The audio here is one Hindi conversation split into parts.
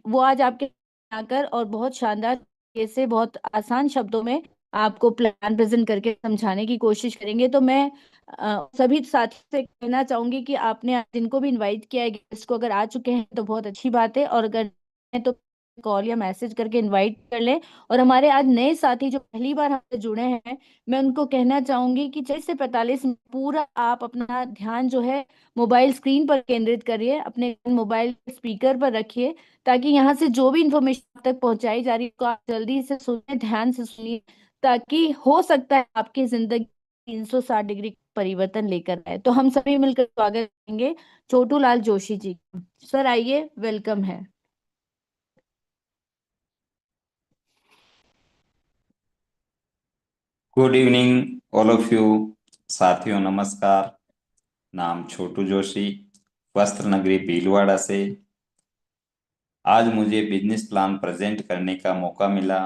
वो आज आपके आकर और बहुत शानदार तरीके से, बहुत आसान शब्दों में आपको प्लान प्रेजेंट करके समझाने की कोशिश करेंगे। तो मैं सभी साथी से कहना चाहूंगी कि आपने आज जिनको भी इनवाइट किया है गेस्ट को, अगर आ चुके हैं तो बहुत अच्छी बात है, और अगर नहीं तो कॉल या मैसेज करके इनवाइट कर लें। और हमारे आज नए साथी जो पहली बार हमसे जुड़े हैं, मैं उनको कहना चाहूंगी कि 40 से 45 मिनट पूरा आप अपना ध्यान जो है मोबाइल स्क्रीन पर केंद्रित करिए, अपने मोबाइल स्पीकर पर रखिए, ताकि यहाँ से जो भी इंफॉर्मेशन तक पहुंचाई जा रही है उसको आप जल्दी से सुनिए, ध्यान से सुनिए, ताकि हो सकता है आपकी जिंदगी 360 डिग्री परिवर्तन लेकर आए। तो हम सभी मिलकर स्वागत करेंगे छोटू लाल जोशी जी का। सर आइए, वेलकम है। Good evening all of you. साथियों नमस्कार। नाम छोटू जोशी, वस्त्र नगरी भीलवाड़ा से। आज मुझे बिजनेस प्लान प्रेजेंट करने का मौका मिला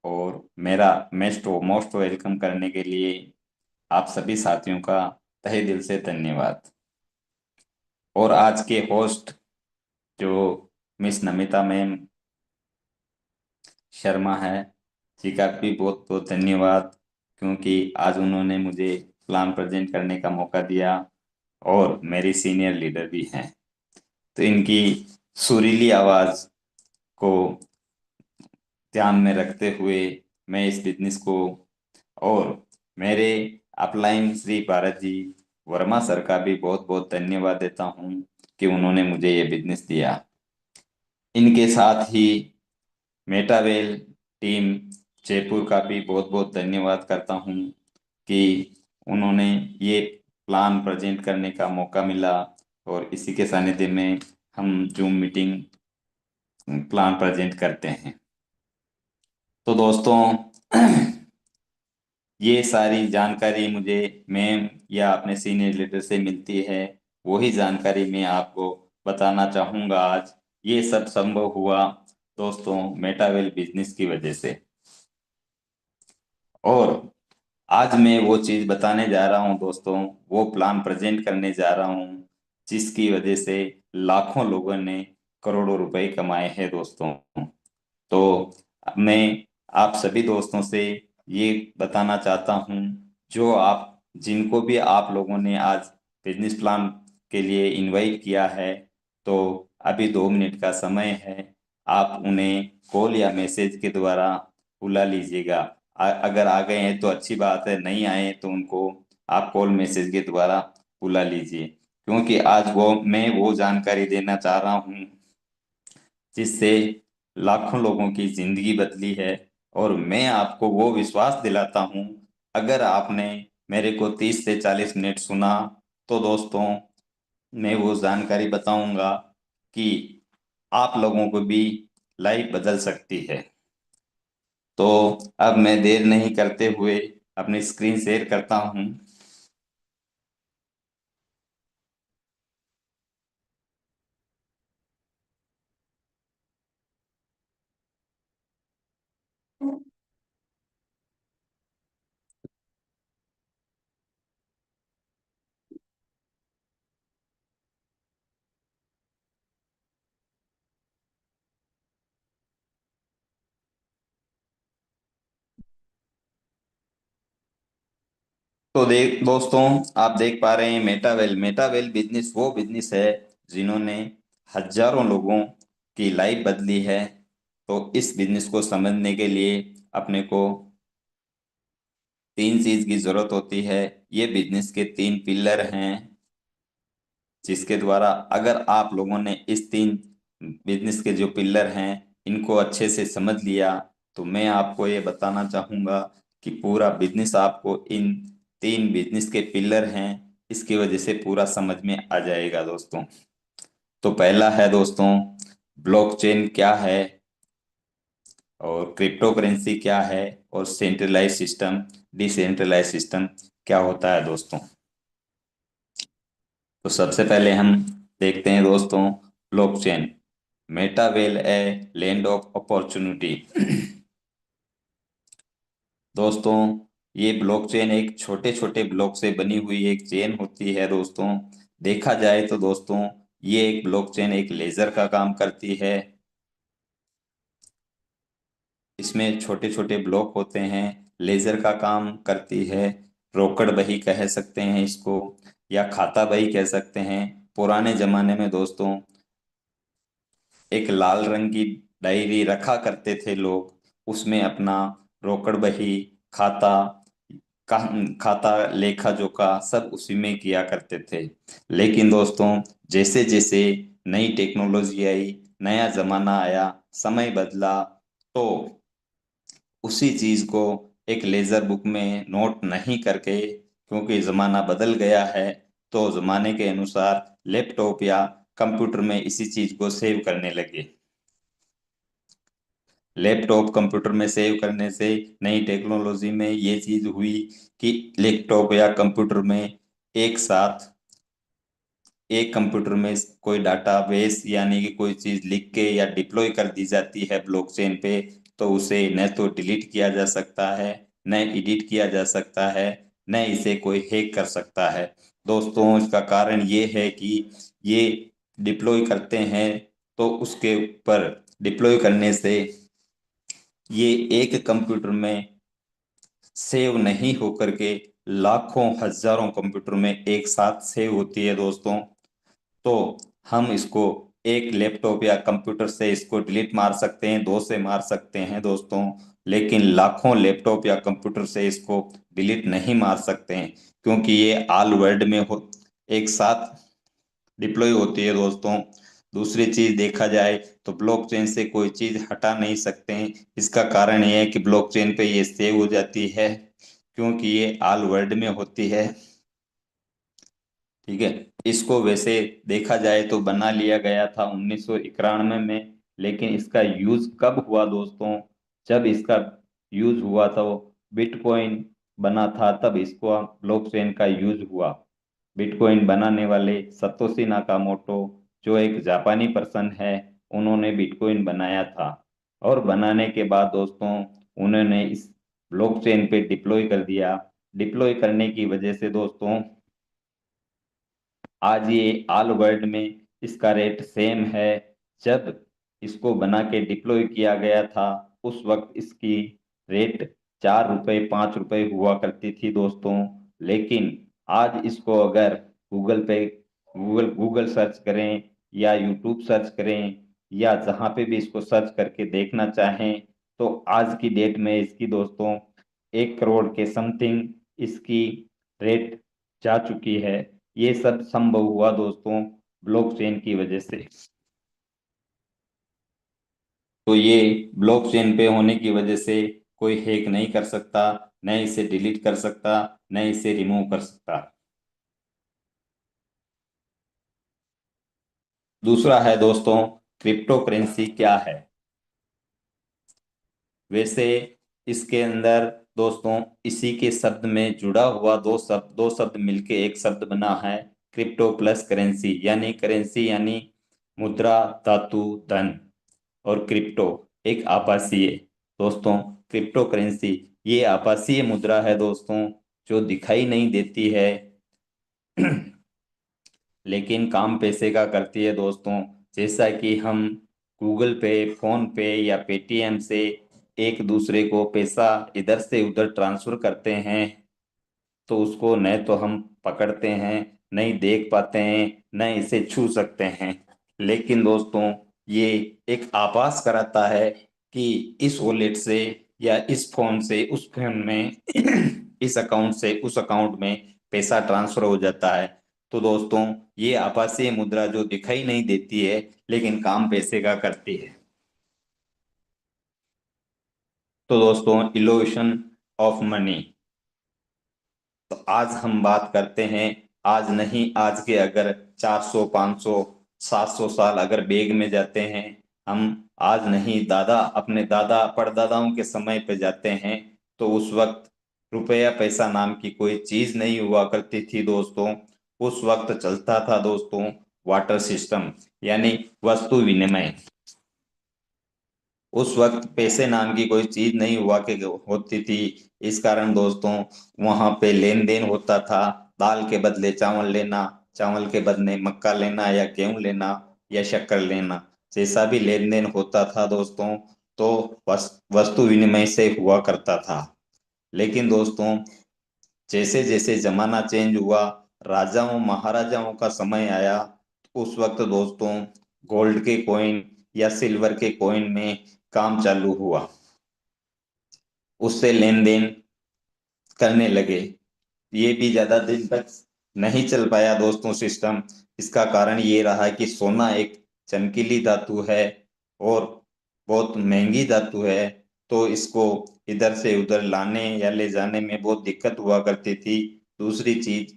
और मेरा मोस्ट मोस्ट वेलकम करने के लिए आप सभी साथियों का तहे दिल से धन्यवाद। और आज के होस्ट जो मिस नमिता मैम शर्मा है, जी का भी बहुत बहुत धन्यवाद, क्योंकि आज उन्होंने मुझे प्लान प्रेजेंट करने का मौका दिया और मेरी सीनियर लीडर भी हैं। तो इनकी सुरीली आवाज को ध्यान में रखते हुए मैं इस बिजनेस को और मेरे अपलाइन श्री भारत जी वर्मा सर का भी बहुत बहुत धन्यवाद देता हूं कि उन्होंने मुझे ये बिजनेस दिया। इनके साथ ही मेटावेल टीम जयपुर का भी बहुत बहुत धन्यवाद करता हूं कि उन्होंने ये प्लान प्रेजेंट करने का मौका मिला और इसी के सानिध्य में हम जूम मीटिंग प्लान प्रेजेंट करते हैं। तो दोस्तों ये सारी जानकारी मुझे मैम या अपने सीनियर लीडर से मिलती है, वही जानकारी मैं आपको बताना चाहूंगा आज। ये सब संभव हुआ दोस्तों मेटावेल बिजनेस की वजह से। और आज मैं वो चीज बताने जा रहा हूं दोस्तों, वो प्लान प्रेजेंट करने जा रहा हूं जिसकी वजह से लाखों लोगों ने करोड़ों रुपए कमाए हैं दोस्तों। तो मैं आप सभी दोस्तों से ये बताना चाहता हूं, जो आप जिनको भी आप लोगों ने आज बिजनेस प्लान के लिए इनवाइट किया है, तो अभी 2 मिनट का समय है। आप उन्हें कॉल या मैसेज के द्वारा बुला लीजिएगा। अगर आ गए हैं तो अच्छी बात है, नहीं आए तो उनको आप कॉल मैसेज के द्वारा बुला लीजिए, क्योंकि आज मैं वो जानकारी देना चाह रहा हूँ जिससे लाखों लोगों की जिंदगी बदली है। और मैं आपको वो विश्वास दिलाता हूं, अगर आपने मेरे को 30 से 40 मिनट सुना, तो दोस्तों मैं वो जानकारी बताऊंगा कि आप लोगों को भी लाइफ बदल सकती है। तो अब मैं देर नहीं करते हुए अपनी स्क्रीन शेयर करता हूं। तो देख दोस्तों, आप देख पा रहे हैं मेटावेल मेटावेल बिजनेस वो बिजनेस है जिन्होंने हजारों लोगों की लाइफ बदली है। तो इस बिजनेस को समझने के लिए अपने को 3 चीज की जरूरत होती है। ये बिजनेस के 3 पिलर हैं, जिसके द्वारा अगर आप लोगों ने इस 3 बिजनेस के जो पिलर हैं इनको अच्छे से समझ लिया, तो मैं आपको ये बताना चाहूंगा कि पूरा बिजनेस आपको इन 3 बिजनेस के पिलर हैं इसकी वजह से पूरा समझ में आ जाएगा दोस्तों। तो पहला है दोस्तों, ब्लॉकचेन क्या है और क्रिप्टो करेंसी क्या है और सेंट्रलाइज सिस्टम डिसेंट्रलाइज सिस्टम क्या होता है दोस्तों। तो सबसे पहले हम देखते हैं दोस्तों blockchain. Metavel a land of opportunity. दोस्तों ये ब्लॉकचेन एक छोटे छोटे ब्लॉक से बनी हुई एक चेन होती है दोस्तों। देखा जाए तो दोस्तों ये एक ब्लॉकचेन एक लेजर का काम करती है। इसमें छोटे छोटे ब्लॉक होते हैं, लेजर का काम करती है। रोकड़ बही कह सकते हैं इसको, या खाता बही कह सकते हैं। पुराने जमाने में दोस्तों एक लाल रंग की डायरी रखा करते थे लोग, उसमें अपना रोकड़ बही, खाता का खाता लेखा जोखा सब उसी में किया करते थे। लेकिन दोस्तों जैसे जैसे नई टेक्नोलॉजी आई, नया जमाना आया, समय बदला, तो उसी चीज को एक लेजर बुक में नोट नहीं करके, क्योंकि जमाना बदल गया है, तो जमाने के अनुसार लैपटॉप या कंप्यूटर में इसी चीज को सेव करने लगे। लैपटॉप कंप्यूटर में सेव करने से नई टेक्नोलॉजी में ये चीज हुई कि लैपटॉप या कंप्यूटर में एक साथ एक कंप्यूटर में कोई डाटाबेस यानी कि कोई चीज लिख के या डिप्लॉय कर दी जाती है ब्लॉकचेन पे, तो उसे न तो डिलीट किया जा सकता है, न एडिट किया जा सकता है, न इसे कोई हैक कर सकता है। दोस्तों इसका कारण ये है कि ये डिप्लॉय करते हैं तो उसके ऊपर डिप्लॉय करने से ये एक कंप्यूटर में सेव नहीं होकर के लाखों हजारों कंप्यूटर में एक साथ सेव होती है दोस्तों। तो हम इसको एक लैपटॉप या कंप्यूटर से इसको डिलीट मार सकते हैं, दो से मार सकते हैं दोस्तों, लेकिन लाखों लैपटॉप या कंप्यूटर से इसको डिलीट नहीं मार सकते हैं, क्योंकि ये ऑल वर्ल्ड में हो एक साथ डिप्लॉय होती है दोस्तों। दूसरी चीज देखा जाए तो ब्लॉकचेन से कोई चीज हटा नहीं सकते हैं। इसका कारण यह है कि ब्लॉकचेन पे ये सेव हो जाती है, क्योंकि ये ऑल वर्ल्ड में होती है। ठीक है। इसको वैसे देखा जाए तो बना लिया गया था 1991 में, लेकिन इसका यूज कब हुआ दोस्तों? जब इसका यूज हुआ था वो बिटकॉइन बना था, तब इसको ब्लॉकचेन का यूज हुआ। बिटकॉइन बनाने वाले सतोशी नाकामोटो, जो एक जापानी पर्सन है, उन्होंने बिटकॉइन बनाया था। और बनाने के बाद दोस्तों उन्होंने इस ब्लॉकचेन पे डिप्लॉय कर दिया। डिप्लॉय करने की वजह से दोस्तों आज ये ऑल वर्ल्ड में इसका रेट सेम है। जब इसको बना के डिप्लॉय किया गया था, उस वक्त इसकी रेट 4 रुपए 5 रुपए हुआ करती थी दोस्तों। लेकिन आज इसको अगर गूगल पे गूगल सर्च करें या यूट्यूब सर्च करें या जहां पे भी इसको सर्च करके देखना चाहें, तो आज की डेट में इसकी दोस्तों 1 करोड़ के समथिंग इसकी रेट जा चुकी है। ये सब संभव हुआ दोस्तों ब्लॉकचेन की वजह से। तो ये ब्लॉकचेन पे होने की वजह से कोई हैक नहीं कर सकता, न इसे डिलीट कर सकता, न इसे रिमूव कर सकता। दूसरा है दोस्तों क्रिप्टो करेंसी क्या है। वैसे इसके अंदर दोस्तों इसी के शब्द में जुड़ा हुआ दो शब्द मिलके एक शब्द बना है क्रिप्टो प्लस करेंसी, यानी करेंसी यानी मुद्रा, धातु, धन, और क्रिप्टो एक आभासीय। दोस्तों क्रिप्टो करेंसी ये आभासीय मुद्रा है दोस्तों, जो दिखाई नहीं देती है लेकिन काम पैसे का करती है दोस्तों। जैसा कि हम गूगल पे, फोन पे या पेटीएम से एक दूसरे को पैसा इधर से उधर ट्रांसफर करते हैं, तो उसको न तो हम पकड़ते हैं, नहीं देख पाते हैं, न इसे छू सकते हैं। लेकिन दोस्तों ये एक आभास कराता है कि इस वॉलेट से या इस फोन से उस फोन में इस अकाउंट से उस अकाउंट में पैसा ट्रांसफर हो जाता है। तो दोस्तों ये आभासीय मुद्रा जो दिखाई नहीं देती है लेकिन काम पैसे का करती है। तो दोस्तों इलोशन ऑफ मनी। तो आज हम बात करते हैं, आज नहीं, आज के अगर 400 500 700 साल अगर बेग में जाते हैं हम, आज नहीं, अपने दादा परदादाओं के समय पे जाते हैं, तो उस वक्त रुपया पैसा नाम की कोई चीज नहीं हुआ करती थी दोस्तों। उस वक्त चलता था दोस्तों वाटर सिस्टम, यानी वस्तु विनिमय। उस वक्त पैसे नाम की कोई चीज नहीं हुआ के होती थी। इस कारण दोस्तों वहां पे लेन देन होता था, दाल के बदले चावल लेना, चावल के बदले मक्का लेना या गेहूं लेना या शक्कर लेना, जैसा भी लेन देन होता था दोस्तों, तो वस्तु विनिमय से हुआ करता था। लेकिन दोस्तों, जैसे जैसे जमाना चेंज हुआ, राजाओं महाराजाओं का समय आया, उस वक्त दोस्तों गोल्ड के कॉइन या सिल्वर के कॉइन में काम चालू हुआ, उससे लेन देन करने लगे। ये भी ज्यादा दिन तक नहीं चल पाया दोस्तों सिस्टम। इसका कारण ये रहा कि सोना एक चमकीली धातु है और बहुत महंगी धातु है, तो इसको इधर से उधर लाने या ले जाने में बहुत दिक्कत हुआ करती थी। दूसरी चीज,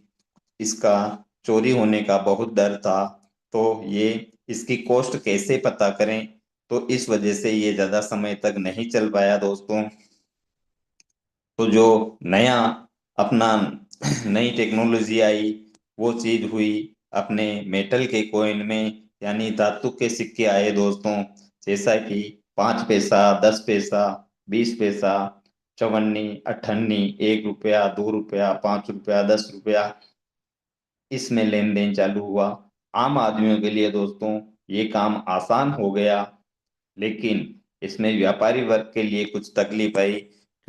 इसका चोरी होने का बहुत डर था। तो ये इसकी कॉस्ट कैसे पता करें, तो इस वजह से ये ज्यादा समय तक नहीं चल पाया दोस्तों। तो जो नया अपना नई टेक्नोलॉजी आई, वो चीज हुई अपने मेटल के कॉइन में, यानी धातु के सिक्के आए दोस्तों। जैसा कि 5 पैसा, 10 पैसा, 20 पैसा, चवन्नी, अठन्नी, 1 रुपया, 2 रुपया, 5 रुपया, 10 रुपया, इसमें लेन देन चालू हुआ। आम आदमियों के लिए दोस्तों ये काम आसान हो गया, लेकिन इसमें व्यापारी वर्ग के लिए कुछ तकलीफ आई,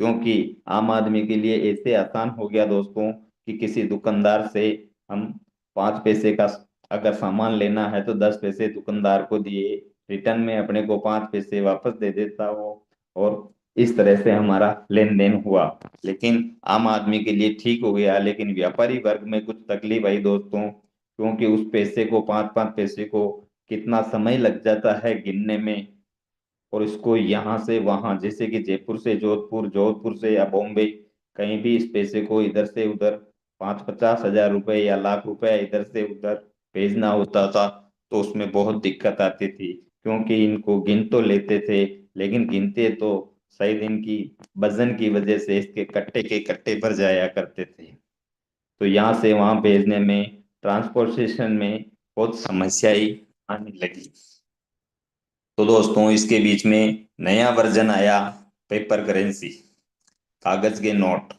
क्योंकि आम आदमी के लिए ऐसे आसान हो गया दोस्तों कि किसी दुकानदार से हम 5 पैसे का अगर सामान लेना है तो 10 पैसे दुकानदार को दिए, रिटर्न में अपने को 5 पैसे वापस दे देता हो, और इस तरह से हमारा लेन देन हुआ। लेकिन आम आदमी के लिए ठीक हो गया, लेकिन व्यापारी वर्ग में कुछ तकलीफ आई दोस्तों, क्योंकि उस पैसे को, 5 5 पैसे को कितना समय लग जाता है गिनने में, और इसको यहाँ से वहां, जैसे कि जयपुर से जोधपुर, जोधपुर से या बॉम्बे, कहीं भी इस पैसे को इधर से उधर 50 50 हजार रुपए या लाख रुपए इधर से उधर भेजना होता था, तो उसमें बहुत दिक्कत आती थी। क्योंकि इनको गिन तो लेते थे, लेकिन गिनते तो शायद इनकी वजन की वजह से इसके कट्टे के कट्टे भर जाया करते थे। तो यहाँ से वहां भेजने में, ट्रांसपोर्टेशन में बहुत समस्याएं आने लगी। तो दोस्तों इसके बीच में नया वर्जन आया, पेपर करेंसी, कागज के नोट।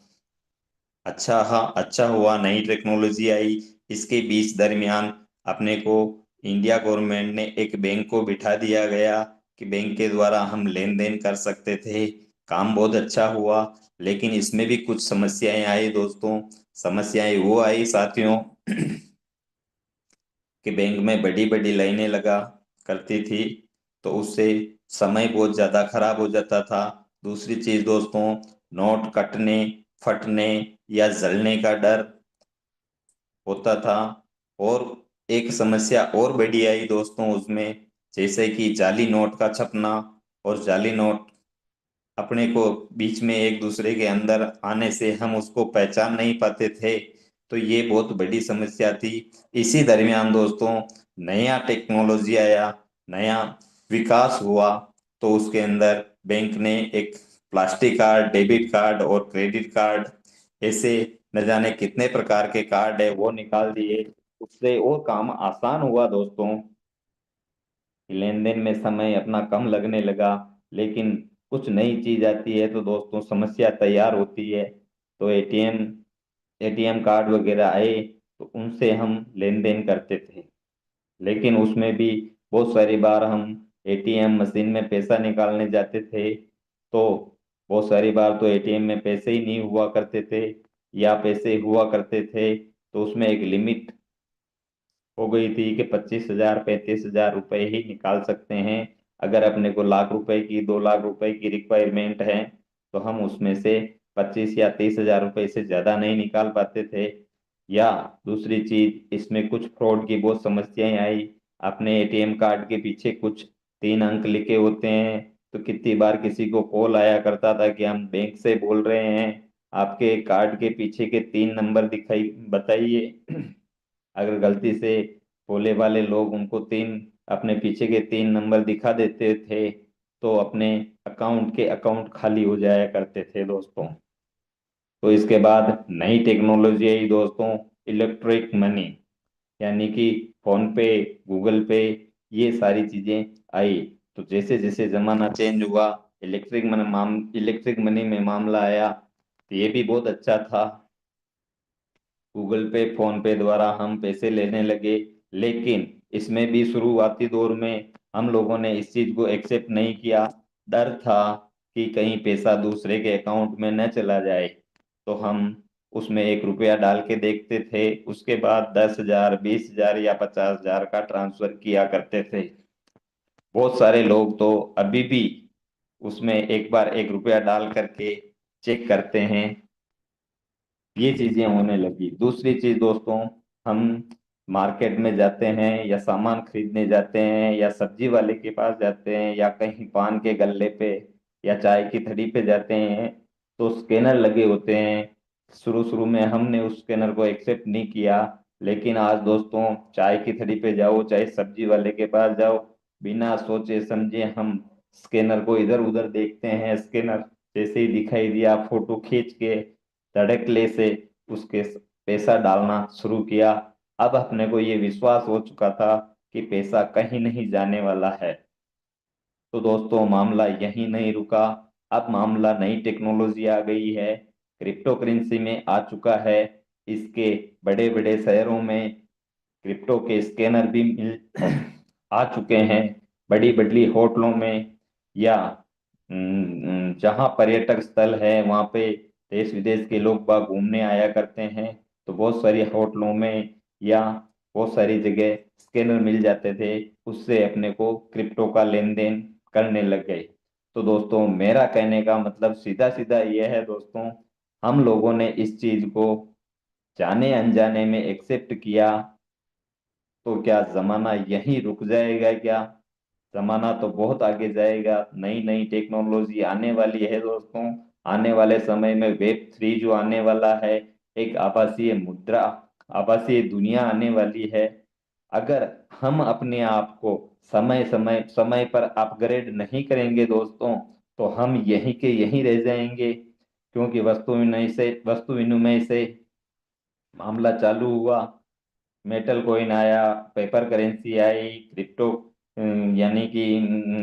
अच्छा, हाँ, अच्छा हुआ नई टेक्नोलॉजी आई। इसके बीच दरमियान अपने को इंडिया गवर्नमेंट ने एक बैंक को बिठा दिया गया कि बैंक के द्वारा हम लेन देन कर सकते थे। काम बहुत अच्छा हुआ, लेकिन इसमें भी कुछ समस्याएं आई दोस्तों। समस्याएं वो आई साथियों कि बैंक में बड़ी बड़ी लाइनें लगा करती थी, तो उससे समय बहुत ज्यादा खराब हो जाता था। दूसरी चीज दोस्तों, नोट कटने, फटने या जलने का डर होता था। और एक समस्या और बड़ी आई दोस्तों उसमें, जैसे कि जाली नोट का छपना, और जाली नोट अपने को बीच में एक दूसरे के अंदर आने से हम उसको पहचान नहीं पाते थे। तो ये बहुत बड़ी समस्या थी। इसी दरमियान दोस्तों नया टेक्नोलॉजी आया, नया विकास हुआ, तो उसके अंदर बैंक ने एक प्लास्टिक कार्ड, डेबिट कार्ड और क्रेडिट कार्ड, ऐसे न जाने कितने प्रकार के कार्ड है वो निकाल दिए। उससे और काम आसान हुआ दोस्तों, लेन देन में समय अपना कम लगने लगा। लेकिन कुछ नई चीज आती है तो दोस्तों समस्या तैयार होती है। तो एटीएम कार्ड वगैरह आए, तो उनसे हम लेन देन करते थे, लेकिन उसमें भी बहुत सारी बार हम एटीएम मशीन में पैसा निकालने जाते थे, तो बहुत सारी बार तो एटीएम में पैसे ही नहीं हुआ करते थे, या पैसे हुआ करते थे तो उसमें एक लिमिट हो गई थी कि 25 हजार, 35 हजार रुपए ही निकाल सकते हैं। अगर अपने को लाख रुपए की, 2 लाख रुपए की रिक्वायरमेंट है, तो हम उसमें से 25 या 30 हजार रुपए से ज्यादा नहीं निकाल पाते थे। या दूसरी चीज, इसमें कुछ फ्रॉड की बहुत समस्याएं आई। अपने एटीएम कार्ड के पीछे कुछ 3 अंक लिखे होते हैं, तो कितनी बार किसी को कॉल आया करता था कि हम बैंक से बोल रहे हैं, आपके कार्ड के पीछे के 3 नंबर दिखाई बताइए। अगर गलती से भोले वाले लोग उनको अपने पीछे के 3 नंबर दिखा देते थे, तो अपने अकाउंट खाली हो जाया करते थे दोस्तों। तो इसके बाद नई टेक्नोलॉजी आई दोस्तों, इलेक्ट्रिक मनी, यानी कि फोन पे, गूगल पे, ये सारी चीजें आई। तो जैसे जैसे जमाना चेंज हुआ, इलेक्ट्रिक मनी में मामला आया, तो ये भी बहुत अच्छा था। गूगल पे, फोन पे द्वारा हम पैसे लेने लगे। लेकिन इसमें भी शुरुआती दौर में हम लोगों ने इस चीज को एक्सेप्ट नहीं किया, डर था कि कहीं पैसा दूसरे के अकाउंट में न चला जाए, तो हम उसमें 1 रुपया डाल के देखते थे, उसके बाद 10,000, 20,000 या 50,000 का ट्रांसफर किया करते थे। बहुत सारे लोग तो अभी भी उसमें एक बार 1 रुपया डाल करके चेक करते हैं। ये चीजें होने लगी। दूसरी चीज दोस्तों, हम मार्केट में जाते हैं या सामान खरीदने जाते हैं या सब्जी वाले के पास जाते हैं या कहीं पान के गल्ले पे या चाय की थड़ी पे जाते हैं, तो स्कैनर लगे होते हैं। शुरू शुरू में हमने उस स्कैनर को एक्सेप्ट नहीं किया, लेकिन आज दोस्तों चाय की थड़ी पे जाओ चाहे सब्जी वाले के पास जाओ, बिना सोचे समझे हम स्कैनर को इधर उधर देखते हैं। स्कैनर जैसे ही दिखाई दिया, फोटो खींच के धड़कले से उसके पैसा डालना शुरू किया। अब अपने को ये विश्वास हो चुका था कि पैसा कहीं नहीं जाने वाला है। तो दोस्तों मामला यहीं नहीं रुका, अब मामला नई टेक्नोलॉजी आ गई है, क्रिप्टो करेंसी में आ चुका है। इसके बड़े बड़े शहरों में क्रिप्टो के स्कैनर भी मिल आ चुके हैं। बड़ी बड़ी होटलों में या जहाँ पर्यटक स्थल है वहाँ पे देश विदेश के लोग बाग घूमने आया करते हैं, तो बहुत सारी होटलों में या बहुत सारी जगह स्कैनर मिल जाते थे, उससे अपने को क्रिप्टो का लेन देन करने लग गए। तो दोस्तों मेरा कहने का मतलब सीधा सीधा यह है दोस्तों, हम लोगों ने इस चीज को जाने अनजाने में एक्सेप्ट किया, तो क्या जमाना यहीं रुक जाएगा क्या? जमाना तो बहुत आगे जाएगा, नई नई टेक्नोलॉजी आने वाली है दोस्तों। आने वाले समय में वेब 3 जो आने वाला है, एक आभासीय मुद्रा, आभासीय दुनिया आने वाली है। अगर हम अपने आप को समय समय समय पर अपग्रेड नहीं करेंगे दोस्तों, तो हम यहीं के यहीं रह जाएंगे। क्योंकि वस्तु विनिमय से मामला चालू हुआ, मेटल कॉइन आया, पेपर करेंसी आई, क्रिप्टो यानी कि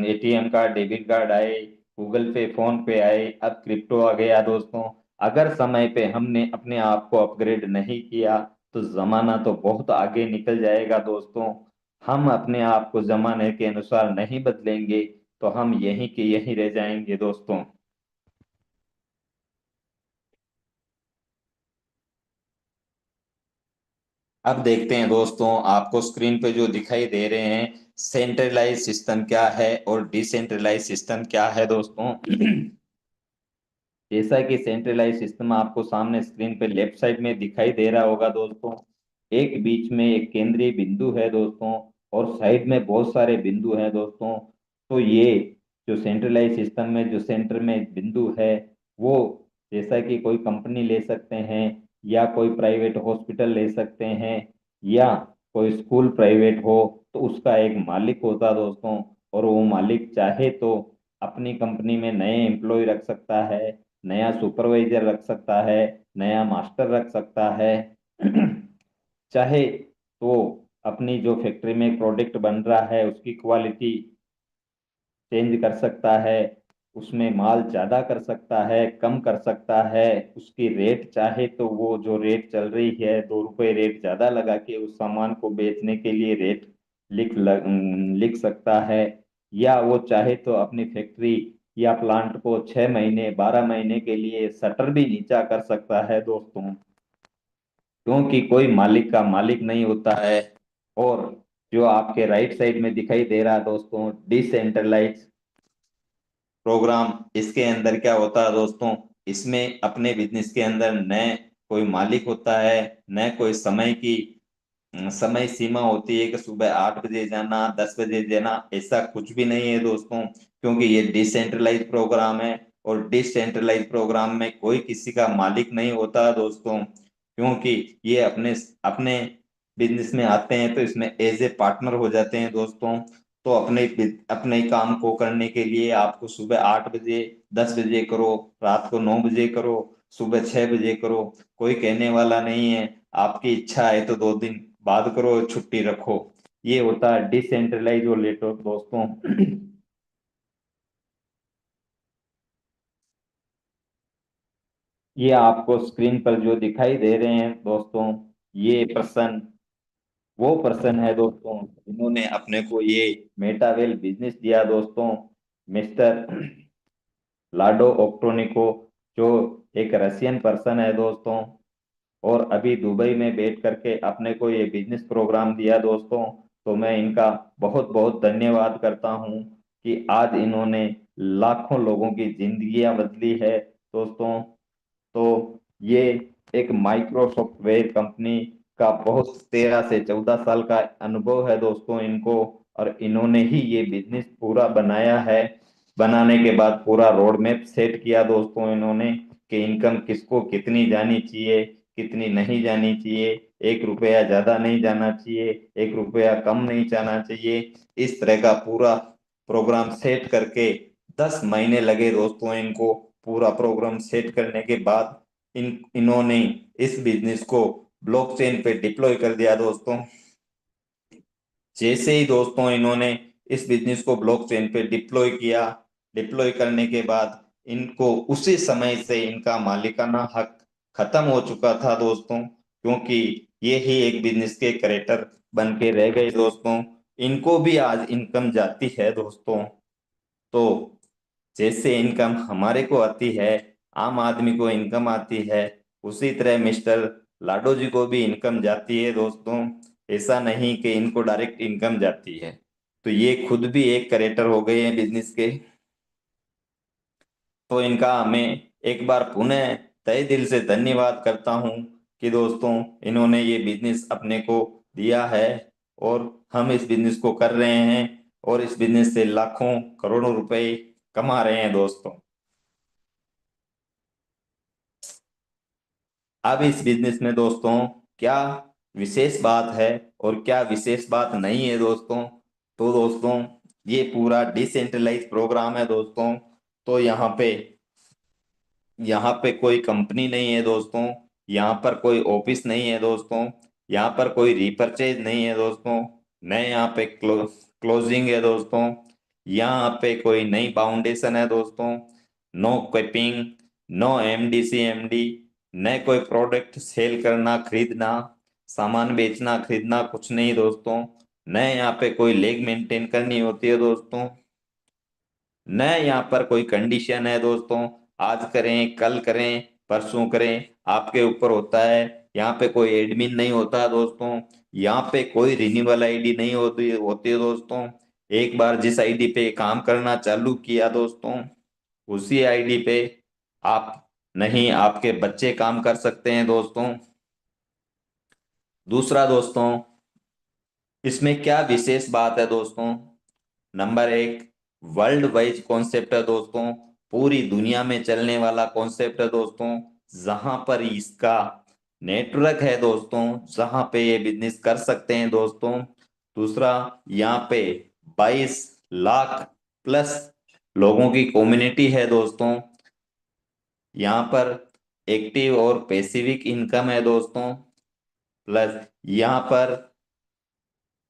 एटीएम कार्ड, डेबिट कार्ड आए, गूगल पे, फोन पे आए, अब क्रिप्टो आ गया दोस्तों। अगर समय पे हमने अपने आप को अपग्रेड नहीं किया, तो जमाना तो बहुत आगे निकल जाएगा दोस्तों। हम अपने आप को जमाने के अनुसार नहीं बदलेंगे, तो हम यहीं के यहीं रह जाएंगे दोस्तों। अब देखते हैं दोस्तों, आपको स्क्रीन पे जो दिखाई दे रहे हैं, सेंट्रलाइज सिस्टम क्या है और डिसेंट्रलाइज सिस्टम क्या है दोस्तों। जैसा कि सेंट्रलाइज सिस्टम आपको सामने स्क्रीन पे लेफ्ट साइड में दिखाई दे रहा होगा दोस्तों, एक बीच में एक केंद्रीय बिंदु है दोस्तों, और साइड में बहुत सारे बिंदु हैं दोस्तों। तो ये जो सेंट्रलाइज सिस्टम में जो सेंटर में बिंदु है, वो जैसा कि कोई कंपनी ले सकते हैं या कोई प्राइवेट हॉस्पिटल ले सकते हैं या कोई स्कूल प्राइवेट हो, तो उसका एक मालिक होता है दोस्तों। और वो मालिक चाहे तो अपनी कंपनी में नए एम्प्लॉय रख सकता है, नया सुपरवाइजर रख सकता है, नया मास्टर रख सकता है। चाहे तो अपनी जो फैक्ट्री में प्रोडक्ट बन रहा है उसकी क्वालिटी चेंज कर सकता है, उसमें माल ज्यादा कर सकता है, कम कर सकता है, उसकी रेट चाहे तो वो जो रेट चल रही है 2 रुपए रेट ज्यादा लगा के उस सामान को बेचने के लिए रेट लिख सकता है। या वो चाहे तो अपनी फैक्ट्री या प्लांट को 6 महीने 12 महीने के लिए शटर भी नीचा कर सकता है दोस्तों। क्योंकि कोई मालिक का मालिक नहीं होता है। और जो आपके राइट साइड में दिखाई दे रहा है दोस्तों, डिसेंट्रलाइज प्रोग्राम, इसके अंदर क्या होता है दोस्तों, इसमें अपने बिजनेस के अंदर न कोई मालिक होता है, न कोई समय की समय सीमा होती है कि सुबह 8 बजे जाना, 10 बजे जाना, ऐसा कुछ भी नहीं है दोस्तों। क्योंकि ये डिसेंट्रलाइज प्रोग्राम है, और डिसेंट्रलाइज प्रोग्राम में कोई किसी का मालिक नहीं होता दोस्तों। क्योंकि ये अपने अपने बिजनेस में आते हैं तो इसमें एज ए पार्टनर हो जाते हैं दोस्तों। तो अपने काम को करने के लिए आपको सुबह 8 बजे, 10 बजे करो, रात को 9 बजे करो, सुबह 6 बजे करो, कोई कहने वाला नहीं है। आपकी इच्छा है तो 2 दिन बाद करो, छुट्टी रखो। ये होता है डिसेंट्रलाइज और लेटर दोस्तों। ये आपको स्क्रीन पर जो दिखाई दे रहे हैं दोस्तों, ये पर्सन वो पर्सन है दोस्तों जिन्होंने अपने को ये मेटावेल बिजनेस दिया दोस्तों। मिस्टर लाडो ओक्टोनिको, जो एक रशियन पर्सन है दोस्तों, और अभी दुबई में बैठ करके अपने को ये बिजनेस प्रोग्राम दिया दोस्तों। तो मैं इनका बहुत बहुत धन्यवाद करता हूँ कि आज इन्होंने लाखों लोगों की जिंदगियां बदली है दोस्तों। तो ये एक माइक्रो सॉफ्टवेयर कंपनी का बहुत 13 से 14 साल का अनुभव है दोस्तों इनको, और इन्होंने ही ये बिजनेस पूरा बनाया है। बनाने के बाद पूरा रोड मैप सेट किया दोस्तों इन्होंने कि इनकम किसको कितनी जानी चाहिए, कितनी नहीं जानी चाहिए, 1 रुपया ज्यादा नहीं जाना चाहिए, 1 रुपया कम नहीं जाना चाहिए। इस तरह का पूरा प्रोग्राम सेट करके 10 महीने लगे दोस्तों इनको। पूरा प्रोग्राम सेट करने के बाद इन्होंने इस बिजनेस को ब्लॉकचेन पे डिप्लॉय कर दिया दोस्तों। जैसे ही दोस्तों इन्होंने इस बिजनेस को ब्लॉकचेन पे डिप्लॉय किया, डिप्लॉय करने के बाद इनको उसी समय से इनका मालिकाना हक खत्म हो चुका था दोस्तों, क्योंकि ये ही एक बिजनेस के क्रिएटर बन के रह गए दोस्तों। इनको भी आज इनकम जाती है दोस्तों। तो जैसे इनकम हमारे को आती है, आम आदमी को इनकम आती है, उसी तरह मिस्टर लाडो जी को भी इनकम जाती है दोस्तों। ऐसा नहीं कि इनको डायरेक्ट इनकम जाती है। तो ये खुद भी एक क्रिएटर हो गए हैं बिजनेस के। तो इनका हमें एक बार पुनः तहे दिल से धन्यवाद करता हूँ कि दोस्तों इन्होंने ये बिजनेस अपने को दिया है, और हम इस बिजनेस को कर रहे हैं, और इस बिजनेस से लाखों करोड़ों रुपए कमा रहे हैं दोस्तों। अब इस बिजनेस में दोस्तों क्या विशेष बात है और क्या विशेष बात नहीं है दोस्तों। तो दोस्तों ये पूरा डिसेंट्रलाइज प्रोग्राम है दोस्तों। तो यहाँ पे कोई कंपनी नहीं है दोस्तों, यहाँ पर कोई ऑफिस नहीं है दोस्तों, यहाँ पर कोई रिपर्चेज नहीं है दोस्तों, न यहाँ पे क्लोजिंग है दोस्तों, यहाँ पे कोई नई फाउंडेशन है दोस्तों, नो कैपिंग, नो एमडी न कोई प्रोडक्ट सेल करना खरीदना, सामान बेचना खरीदना कुछ नहीं दोस्तों। न यहाँ पे कोई लेग मेंटेन करनी होती है दोस्तों, न यहाँ पर कोई कंडीशन है दोस्तों, आज करें कल करें परसों करें, आपके ऊपर होता है। यहाँ पे कोई एडमिन नहीं होता दोस्तों, यहाँ पे कोई रिन्यूअल आईडी नहीं होती होती है दोस्तों। एक बार जिस आईडी पे काम करना चालू किया दोस्तों, उसी आईडी पे आप नहीं आपके बच्चे काम कर सकते हैं दोस्तों। दूसरा दोस्तों, इसमें क्या विशेष बात है दोस्तों। नंबर 1, वर्ल्ड वाइज कॉन्सेप्ट है दोस्तों, पूरी दुनिया में चलने वाला कॉन्सेप्ट है दोस्तों। जहां पर इसका नेटवर्क है दोस्तों, जहां पे ये बिजनेस कर सकते हैं दोस्तों। दूसरा, यहाँ पे 22 लाख प्लस लोगों की कम्युनिटी है दोस्तों। यहाँ पर एक्टिव और पैसिविक इनकम है दोस्तों। प्लस यहाँ पर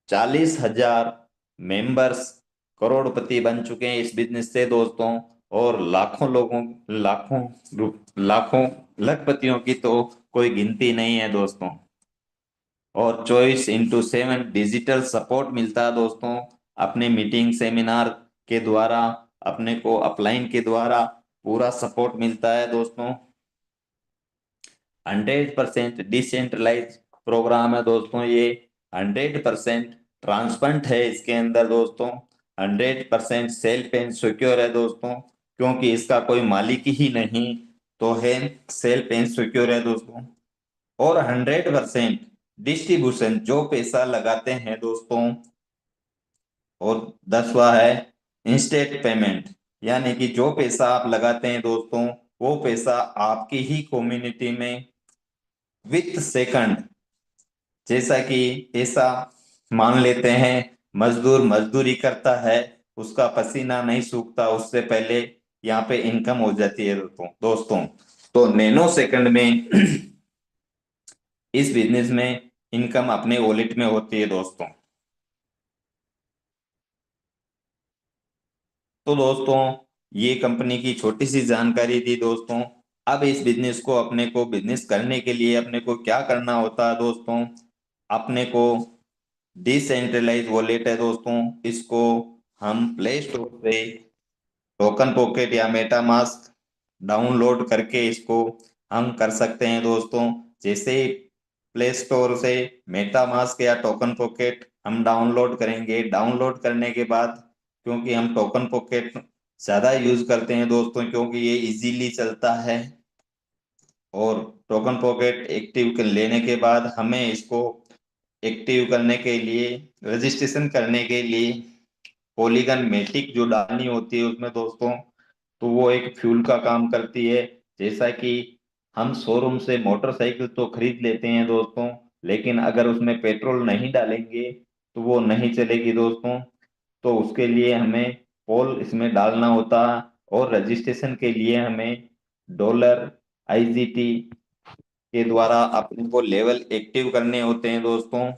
40,000 मेंबर्स करोड़पति बन चुके हैं इस बिजनेस से दोस्तों। और लाखों लखपतियों की तो कोई गिनती नहीं है दोस्तों। और 24x7 डिजिटल सपोर्ट मिलता है दोस्तों, अपने मीटिंग सेमिनार के द्वारा, अपने को अपलाइन के द्वारा पूरा सपोर्ट मिलता है दोस्तों। 100% डिसेंट्रलाइज प्रोग्राम है दोस्तों ये। 100% ट्रांसपेरेंट है इसके अंदर दोस्तों। 100% सेल्फ एंड सिक्योर है दोस्तों, क्योंकि इसका कोई मालिक ही नहीं तो है, सेल्फ एंड सिक्योर है दोस्तों। और 100% डिस्ट्रीब्यूशन, जो पैसा लगाते हैं दोस्तों। और 10वां है इंस्टेंट पेमेंट, यानी कि जो पैसा आप लगाते हैं दोस्तों, वो पैसा आपकी ही कम्युनिटी में विथ सेकंड, जैसा कि ऐसा मान लेते हैं मजदूर मजदूरी करता है, उसका पसीना नहीं सूखता उससे पहले यहाँ पे इनकम हो जाती है दोस्तों। तो नैनो सेकंड में इस बिजनेस में इनकम अपने वॉलेट में होती है दोस्तों। तो दोस्तों ये कंपनी की छोटी सी जानकारी थी दोस्तों। अब इस बिजनेस को अपने को बिजनेस करने के लिए अपने को क्या करना होता है दोस्तों। अपने को डिसेंट्रलाइज वॉलेट है दोस्तों, इसको हम प्ले स्टोर से टोकन पॉकेट या मेटामास्क डाउनलोड करके इसको हम कर सकते हैं दोस्तों। जैसे ही प्ले स्टोर से मेटामास्क या टोकन पॉकेट हम डाउनलोड करेंगे, डाउनलोड करने के बाद, क्योंकि हम टोकन पॉकेट ज्यादा यूज करते हैं दोस्तों, क्योंकि ये इजीली चलता है, और टोकन पॉकेट एक्टिव कर लेने के बाद हमें इसको एक्टिव करने के लिए, रजिस्ट्रेशन करने के लिए पॉलीगन मेटिक जो डालनी होती है उसमें दोस्तों, तो वो एक फ्यूल का काम करती है। जैसा कि हम शोरूम से मोटरसाइकिल तो खरीद लेते हैं दोस्तों, लेकिन अगर उसमें पेट्रोल नहीं डालेंगे तो वो नहीं चलेगी दोस्तों। तो उसके लिए हमें पोल इसमें डालना होता है, और रजिस्ट्रेशन के लिए हमें डॉलर आईजीटी के द्वारा अपने को लेवल एक्टिव करने होते हैं दोस्तों।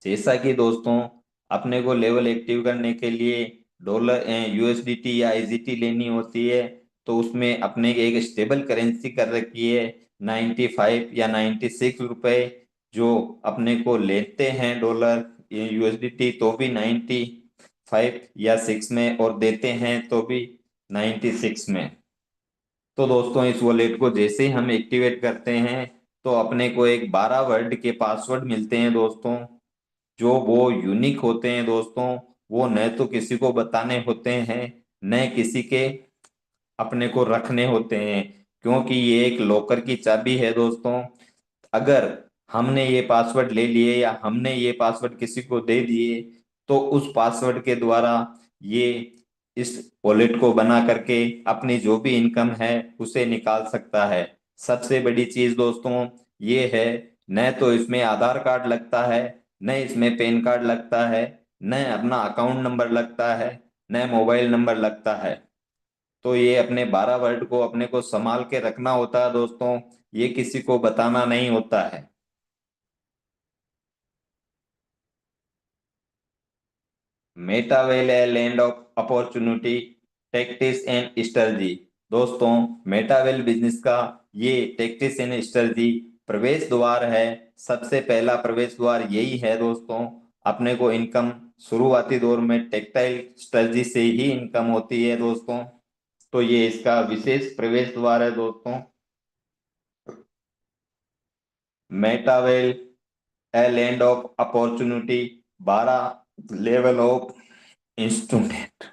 जैसा कि दोस्तों अपने को लेवल एक्टिव करने के लिए डॉलर यूएसडीटी या आईजीटी लेनी होती है, तो उसमें अपने एक स्टेबल करेंसी कर रखी है 95 या 96 रुपए, जो अपने को लेते हैं डॉलर यूएसडीटी तो भी 95 या 6 में, और देते हैं तो भी 96 में। तो दोस्तों इस वॉलेट को जैसे ही हम एक्टिवेट करते हैं, तो अपने को एक 12 वर्ड के पासवर्ड मिलते हैं दोस्तों, जो वो यूनिक होते हैं दोस्तों। वो न तो किसी को बताने होते हैं, न किसी के अपने को रखने होते हैं, क्योंकि ये एक लॉकर की चाबी है दोस्तों। अगर हमने ये पासवर्ड ले लिए या हमने ये पासवर्ड किसी को दे दिए, तो उस पासवर्ड के द्वारा ये इस वॉलेट को बना करके अपनी जो भी इनकम है उसे निकाल सकता है। सबसे बड़ी चीज दोस्तों ये है, न तो इसमें आधार कार्ड लगता है, न इसमें पैन कार्ड लगता है, न अपना अकाउंट नंबर लगता है, न मोबाइल नंबर लगता है। तो ये अपने 12 वर्ड को अपने को संभाल के रखना होता है दोस्तों, ये किसी को बताना नहीं होता है। मेटावेल है land of opportunity, tactics and strategy. दोस्तों मेटावेल बिजनेस का ये टैक्टिस एंड स्ट्रेटजी प्रवेश द्वार है। सबसे पहला प्रवेश द्वार यही है दोस्तों। अपने को इनकम शुरुआती दौर में टेक्टाइल स्ट्रेटजी से ही इनकम होती है दोस्तों। तो ये इसका विशेष प्रवेश द्वार है दोस्तों। Metavel a land of opportunity, 12 level of instrument.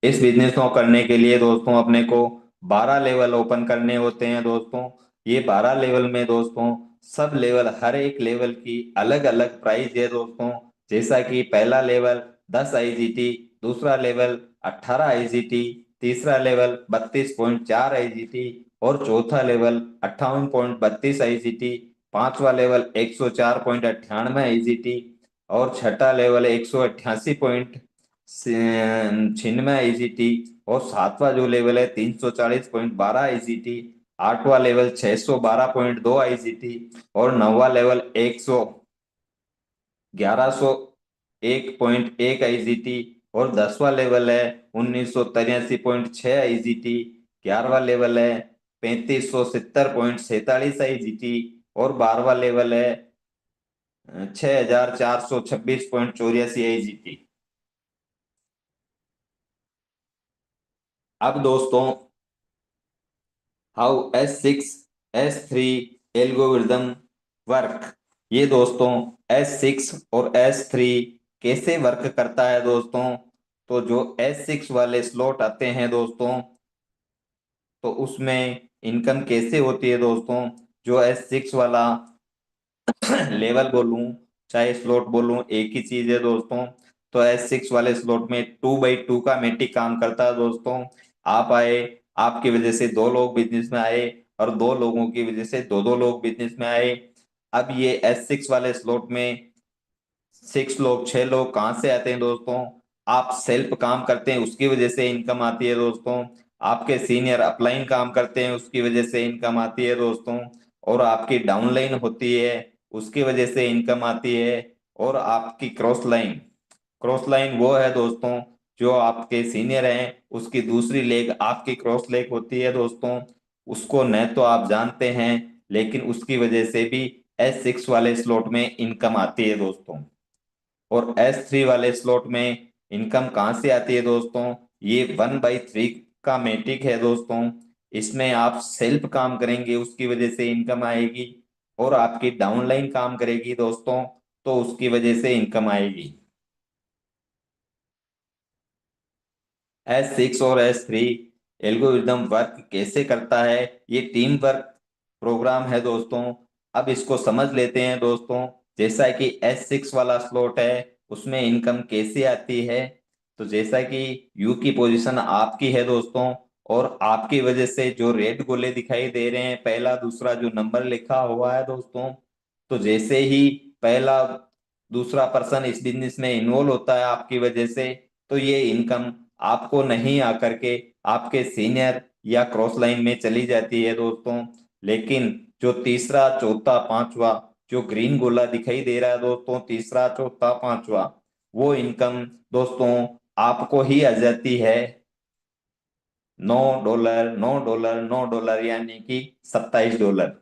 इस बिजनेस को करने के लिए दोस्तों अपने को 12 लेवल ओपन करने होते हैं दोस्तों। ये 12 लेवल में दोस्तों सब लेवल, हर एक लेवल की अलग अलग प्राइस है दोस्तों। जैसा कि पहला लेवल 10 आईजीटी, दूसरा लेवल 18 आईजीटी, तीसरा लेवल 32.4 आईजीटी, और चौथा लेवल 58.32 आईजीटी, पांचवा लेवल 104.98 आईजीटी, और छठा लेवल 188.96 आईजीटी, और सातवां जो लेवल है 340.12 आईजीटी, आठवां लेवल 612.2 आईजीटी, और नौवां लेवल 1101.1 आईजीटी, और 10वां लेवल है 1983.6 आईजीटी, 11वां लेवल है 3570.47 आईजीटी, और 12वां लेवल है 6426.84 आईजीटी। अब दोस्तों how S6 S3 algorithm work. ये दोस्तों S6 और S3 कैसे वर्क करता है दोस्तों, तो जो S6 वाले स्लॉट आते हैं दोस्तों, तो उसमें इनकम कैसे होती है दोस्तों। जो S6 वाला लेवल बोलूं चाहे स्लॉट बोलूं एक ही चीज है दोस्तों। तो S6 वाले स्लॉट में 2x2 का मैटिक काम करता है दोस्तों। आप आए, आपकी वजह से दो लोग बिजनेस में आए, और दो लोगों की वजह से दो दो लोग बिजनेस में आए। अब ये S6 वाले स्लॉट में 6 लोग 6 लोग कहाँ से आते हैं दोस्तों। आप सेल्फ काम करते हैं उसकी वजह से इनकम आती है दोस्तों। आपके सीनियर अपलाइन काम करते हैं उसकी वजह से इनकम आती है दोस्तों। और आपकी डाउनलाइन होती है उसकी वजह से इनकम आती है। और आपकी क्रॉस लाइन वो है दोस्तों, जो आपके सीनियर हैं उसकी दूसरी लेग आपकी क्रॉस लेग होती है दोस्तों। उसको न तो आप जानते हैं, लेकिन उसकी वजह से भी S6 वाले स्लॉट में इनकम आती है दोस्तों। और S3 वाले स्लॉट में इनकम कहाँ से आती है दोस्तों? ये 1/3 का मैट्रिक है दोस्तों। इसमें आप सेल्फ काम करेंगे उसकी वजह से इनकम आएगी, और आपकी डाउनलाइन काम करेगी दोस्तों तो उसकी वजह से इनकम आएगी। S6 और S3 एल्गोरिदम वर्क कैसे करता है? ये टीम वर्क प्रोग्राम है दोस्तों। अब इसको समझ लेते हैं दोस्तों। जैसा कि S6 वाला स्लॉट है, उसमें इनकम कैसे आती है? तो जैसा कि यू की पोजीशन आपकी है दोस्तों, और आपकी वजह से जो रेड गोले दिखाई दे रहे हैं, पहला दूसरा जो नंबर लिखा हुआ है दोस्तों, तो जैसे ही पहला दूसरा पर्सन इस बिजनेस में इन्वॉल्व होता है आपकी वजह से, तो ये इनकम आपको नहीं आकर के आपके सीनियर या क्रॉस लाइन में चली जाती है दोस्तों। लेकिन जो तीसरा चौथा पांचवा जो ग्रीन गोला दिखाई दे रहा है दोस्तों, तीसरा चौथा पांचवा, वो इनकम दोस्तों आपको ही आ जाती है $9, $9, $9, यानी कि $27।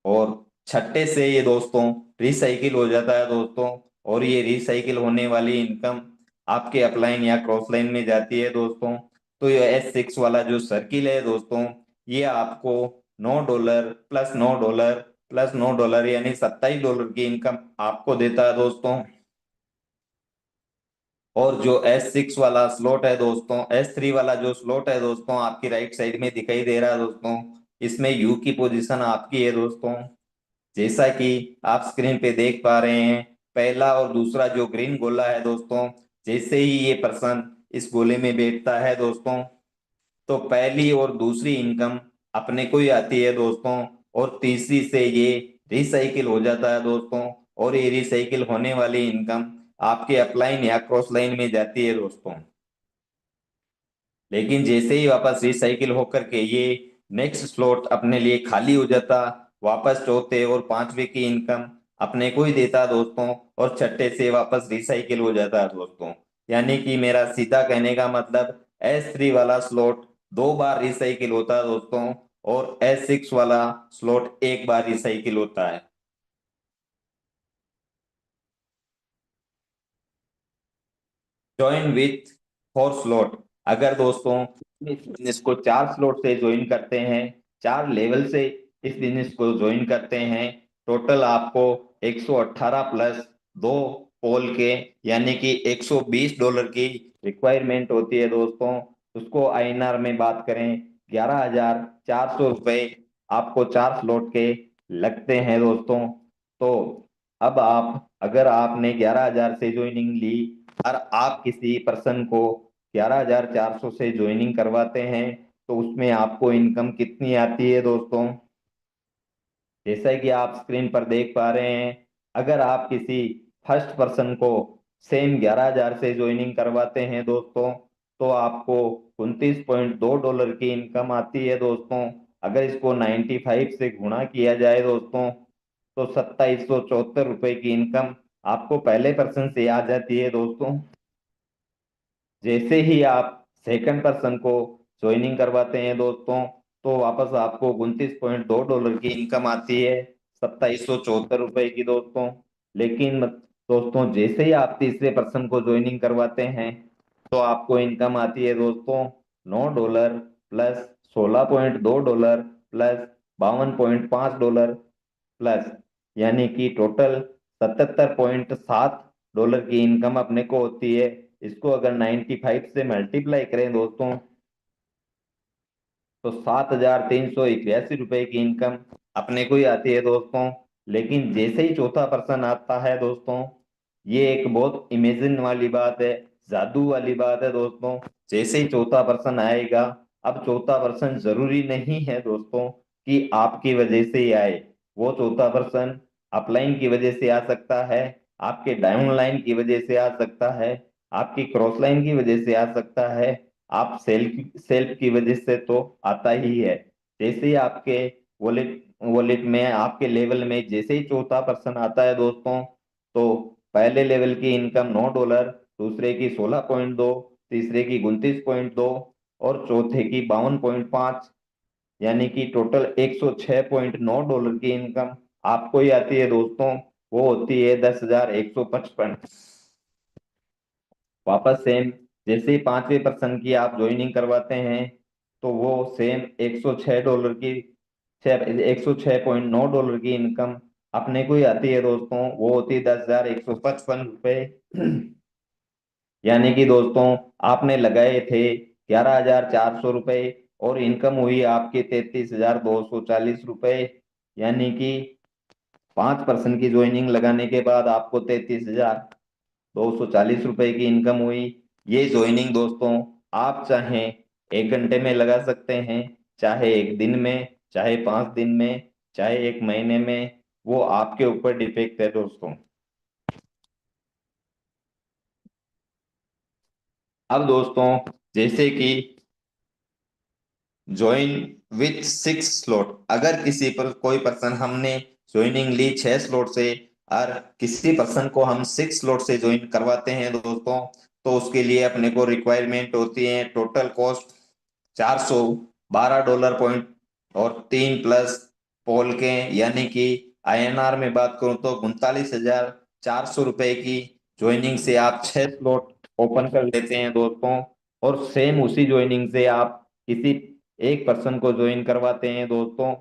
और छठे से ये दोस्तों रिसाइकिल हो जाता है दोस्तों, और ये रिसाइकिल होने वाली इनकम आपके अपलाइन या क्रॉस लाइन में जाती है दोस्तों। तो ये S6 वाला जो सर्किल है दोस्तों, ये आपको $9 प्लस $9 प्लस $9 यानी $27 की इनकम आपको देता है दोस्तों। और जो S6 वाला स्लॉट है दोस्तों, S3 वाला जो स्लॉट है दोस्तों, आपकी राइट साइड में दिखाई दे रहा है दोस्तों, इसमें यू की पोजीशन आपकी है दोस्तों। जैसा कि आप स्क्रीन पे देख पा रहे हैं, पहला और दूसरा जो ग्रीन गोला है दोस्तों, जैसे ही ये पर्सन इस गोले में बैठता है दोस्तों, तो पहली और दूसरी इनकम अपने को ही आती है दोस्तों, और तीसरी से ये रिसाइकिल हो जाता है दोस्तों, और ये रिसाइकिल होने वाली इनकम आपके अपलाइन या क्रॉस लाइन में जाती है दोस्तों। लेकिन जैसे ही वापस रिसाइकिल होकर के ये नेक्स्ट स्लॉट अपने लिए खाली हो जाता, वापस चौथे और पांचवे की इनकम अपने को ही देता दोस्तों, और छठे से वापस रिसाइकिल हो जाता दोस्तों। यानी कि मेरा सीधा कहने का मतलब, S3 वाला स्लॉट 2 बार रिसाइकिल होता है दोस्तों, और S6 वाला स्लॉट 1 बार रिसाइकिल होता है। Join with 4 slot. अगर दोस्तों इस बिजनेस को 4 स्लॉट से ज्वाइन करते हैं, 4 लेवल से इस बिजनेस को ज्वाइन करते हैं, टोटल आपको 118 प्लस 2 पोल के, यानी कि $120 की रिक्वायरमेंट होती है दोस्तों। उसको INR में बात करें, 11,400 रुपये आपको 4 स्लॉट के लगते हैं दोस्तों। तो अब आप, अगर आपने 11,000 से ज्वाइनिंग ली और आप किसी पर्सन को 11,400 से ज्वाइनिंग करवाते हैं, तो उसमें आपको इनकम कितनी आती है दोस्तों? जैसा कि आप स्क्रीन पर देख पा रहे हैं, अगर आप किसी फर्स्ट पर्सन को सेम 11,000 से ज्वाइनिंग करवाते हैं दोस्तों, तो आपको $29.2 की इनकम आती है दोस्तों। अगर इसको 95 से गुणा किया जाए दोस्तों, तो $2,774 की इनकम आपको पहले पर्सन से आ जाती है दोस्तों। जैसे ही आप सेकंड पर्सन को ज्वाइनिंग करवाते हैं दोस्तों, तो वापस आपको $29.2 की इनकम आती है, $2,774 की दोस्तों। लेकिन दोस्तों जैसे ही आप तीसरे पर्सन को ज्वाइनिंग करवाते हैं, तो आपको इनकम आती है दोस्तों $9 प्लस $16.2 प्लस $52.5 प्लस, यानी कि टोटल $77.7 की इनकम अपने को होती है। इसको अगर 95 से मल्टीप्लाई करें दोस्तों, तो $7,381 की इनकम अपने को ही आती है दोस्तों। लेकिन जैसे ही चौथा पर्सन आता है दोस्तों, ये एक बहुत इमेजिन वाली बात है, जादू वाली बात है दोस्तों। जैसे ही चौथा पर्सन आएगा, अब चौथा पर्सन जरूरी नहीं है दोस्तों कि आपकी वजह से ही आए। वो चौथा पर्सन अपलाइन की वजह से आ सकता है, आपके डाउन लाइन की वजह से आ सकता है, आपकी क्रॉस लाइन की वजह से आ सकता है, आप सेल्फ सेल्फ की वजह से तो आता ही है। जैसे ही आपके वॉलेट वॉलेट में, आपके लेवल में जैसे ही चौथा पर्सन आता है दोस्तों, तो पहले लेवल की इनकम $9, दूसरे की 16.2, तीसरे की 29.2, और चौथे की 52.5, यानी कि टोटल $106.9 की इनकम आपको ही आती है दोस्तों। वो होती है 10,155। वापस सेम, जैसे ही 5वें पर्सन की आप ज्वाइनिंग करवाते हैं तो वो सेम $106 की, 106.9 की इनकम अपने को ही आती है दोस्तों। वो होती है 10,155 रुपये। यानी कि दोस्तों आपने लगाए थे 11,400 रुपये और इनकम हुई आपकी 33,240 रुपये। यानी कि 5 पर्सन की ज्वाइनिंग लगाने के बाद आपको 33,240 रुपये की इनकम हुई। ये ज्वाइनिंग दोस्तों आप चाहें 1 घंटे में लगा सकते हैं, चाहे 1 दिन में, चाहे 5 दिन में, चाहे 1 महीने में, वो आपके ऊपर डिपेंड है दोस्तों। अब दोस्तों जैसे कि ज्वाइन विथ 6 स्लॉट, अगर किसी पर कोई पर्सन हमने ज्वाइनिंग ली 6 स्लॉट से और किसी पर्सन को हम 6 स्लॉट से ज्वाइन करवाते हैं दोस्तों, तो उसके लिए अपने को रिक्वायरमेंट होती है टोटल कॉस्ट $412 पॉइंट और 3 प्लस पोल के, यानी कि INR में बात करूं तो 39,400 रुपए की ज्वाइनिंग से आप 6 स्लॉट ओपन कर लेते हैं दोस्तों। और सेम उसी ज्वाइनिंग से आप किसी एक पर्सन को ज्वाइन करवाते हैं दोस्तों,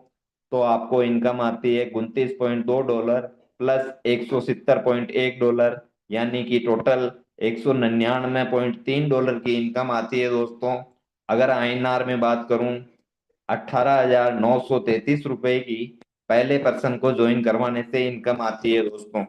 तो आपको इनकम आती है $29.2 प्लस $170.1, यानी कि टोटल $199.3 की इनकम आती है दोस्तों। अगर INR में बात करूं 18,933 रुपए की पहले पर्सन को ज्वाइन करवाने से इनकम आती है दोस्तों।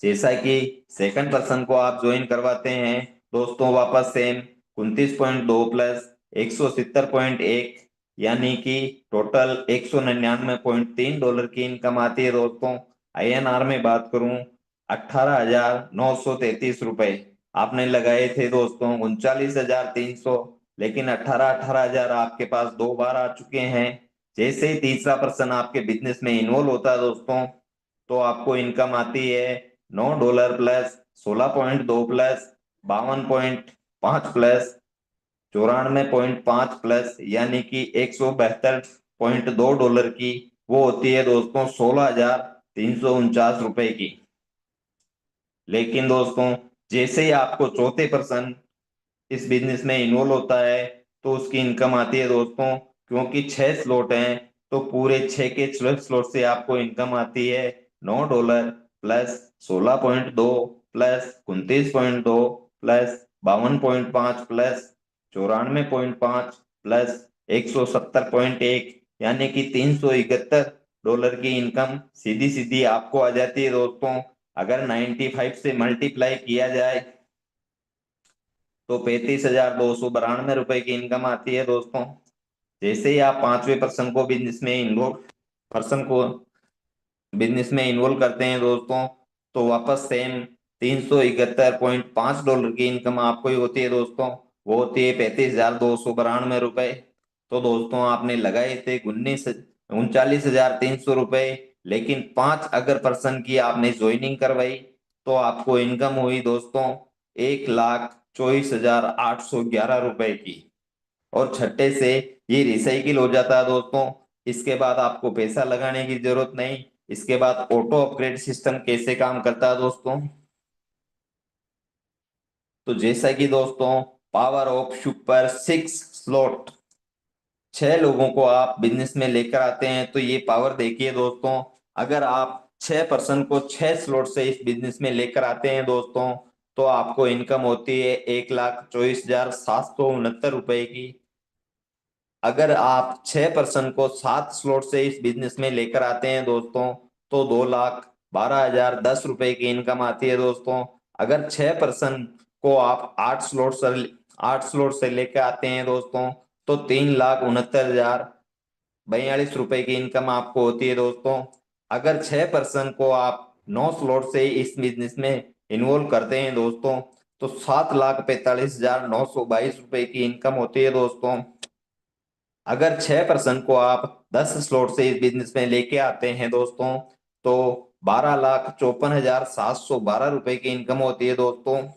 जैसा कि सेकंड पर्सन को आप ज्वाइन करवाते हैं दोस्तों, वापस सेम 29.2 प्लस 170.1, यानी कि टोटल $199.3 की इनकम आती है दोस्तों। INR में बात करूं 18,933 रुपए आपने लगाए थे दोस्तों, 39,300, लेकिन 18,000 आपके पास 2 बार आ चुके हैं। जैसे ही तीसरा पर्सन आपके बिजनेस में इन्वॉल्व होता है दोस्तों, तो आपको इनकम आती है $9 प्लस 16.2 प्लस 52.5 प्लस 94.5 प्लस, यानी कि $172.2 की। वो होती है दोस्तों 16,349 रुपए की। लेकिन दोस्तों जैसे ही आपको चौथे पर्सन इस बिजनेस में इन्वॉल्व होता है तो उसकी इनकम आती है दोस्तों, क्योंकि 6 स्लॉट हैं तो पूरे 6 के स्लॉट से आपको इनकम आती है $9 plus 16.2 plus 29.2 plus 52.5 plus 94.5 plus 170.1, यानी कि $371 की इनकम सीधी सीधी आपको आ जाती है दोस्तों। अगर 95 से मल्टीप्लाई किया जाए तो 35,292 रुपए की इनकम आती है दोस्तों। जैसे ही आप 5वें पर्सन को बिजनेस में इन्वॉल्व करते हैं दोस्तों, तो वापस सेम $371.5 की इनकम आपको ही होती है दोस्तों। वो होती है 35,292 रुपए। तो दोस्तों आपने लगाए थे 39,300 रुपए, लेकिन 5 अगर पर्सन की आपने ज्वाइनिंग करवाई तो आपको इनकम हुई दोस्तों 1,24,811 रुपए की। और छठे से ये रिसाइकिल हो जाता है दोस्तों। इसके बाद आपको पैसा लगाने की जरूरत नहीं। इसके बाद ऑटो अपग्रेड सिस्टम कैसे काम करता है दोस्तों, तो जैसा कि दोस्तों पावर ऑफ सुपर 6 स्लॉट, 6 लोगों को आप बिजनेस में लेकर आते हैं तो ये पावर देखिए दोस्तों। अगर आप 6 पर्सन को 6 स्लॉट से इस बिजनेस में लेकर आते हैं दोस्तों, तो आपको इनकम होती है 1,24,769 रुपए की। अगर आप 6 पर्सन को 7 स्लॉट से इस बिजनेस में लेकर आते हैं दोस्तों, तो 2,12,010 रुपए की इनकम आती है दोस्तों। अगर 6 पर्सन को आप 8 स्लॉट से लेकर आते हैं दोस्तों, तो 3,69,042 रुपए की इनकम आपको होती है दोस्तों। अगर 6 पर्सन को आप 9 स्लॉट से इस बिजनेस में इन्वॉल्व करते हैं दोस्तों, तो 7,45,922 रुपए की इनकम होती है दोस्तों। अगर 6 पर्सन को आप 10 स्लॉट से इस बिजनेस में लेके आते हैं दोस्तों, तो 12,54,712 रुपए की इनकम होती है दोस्तों।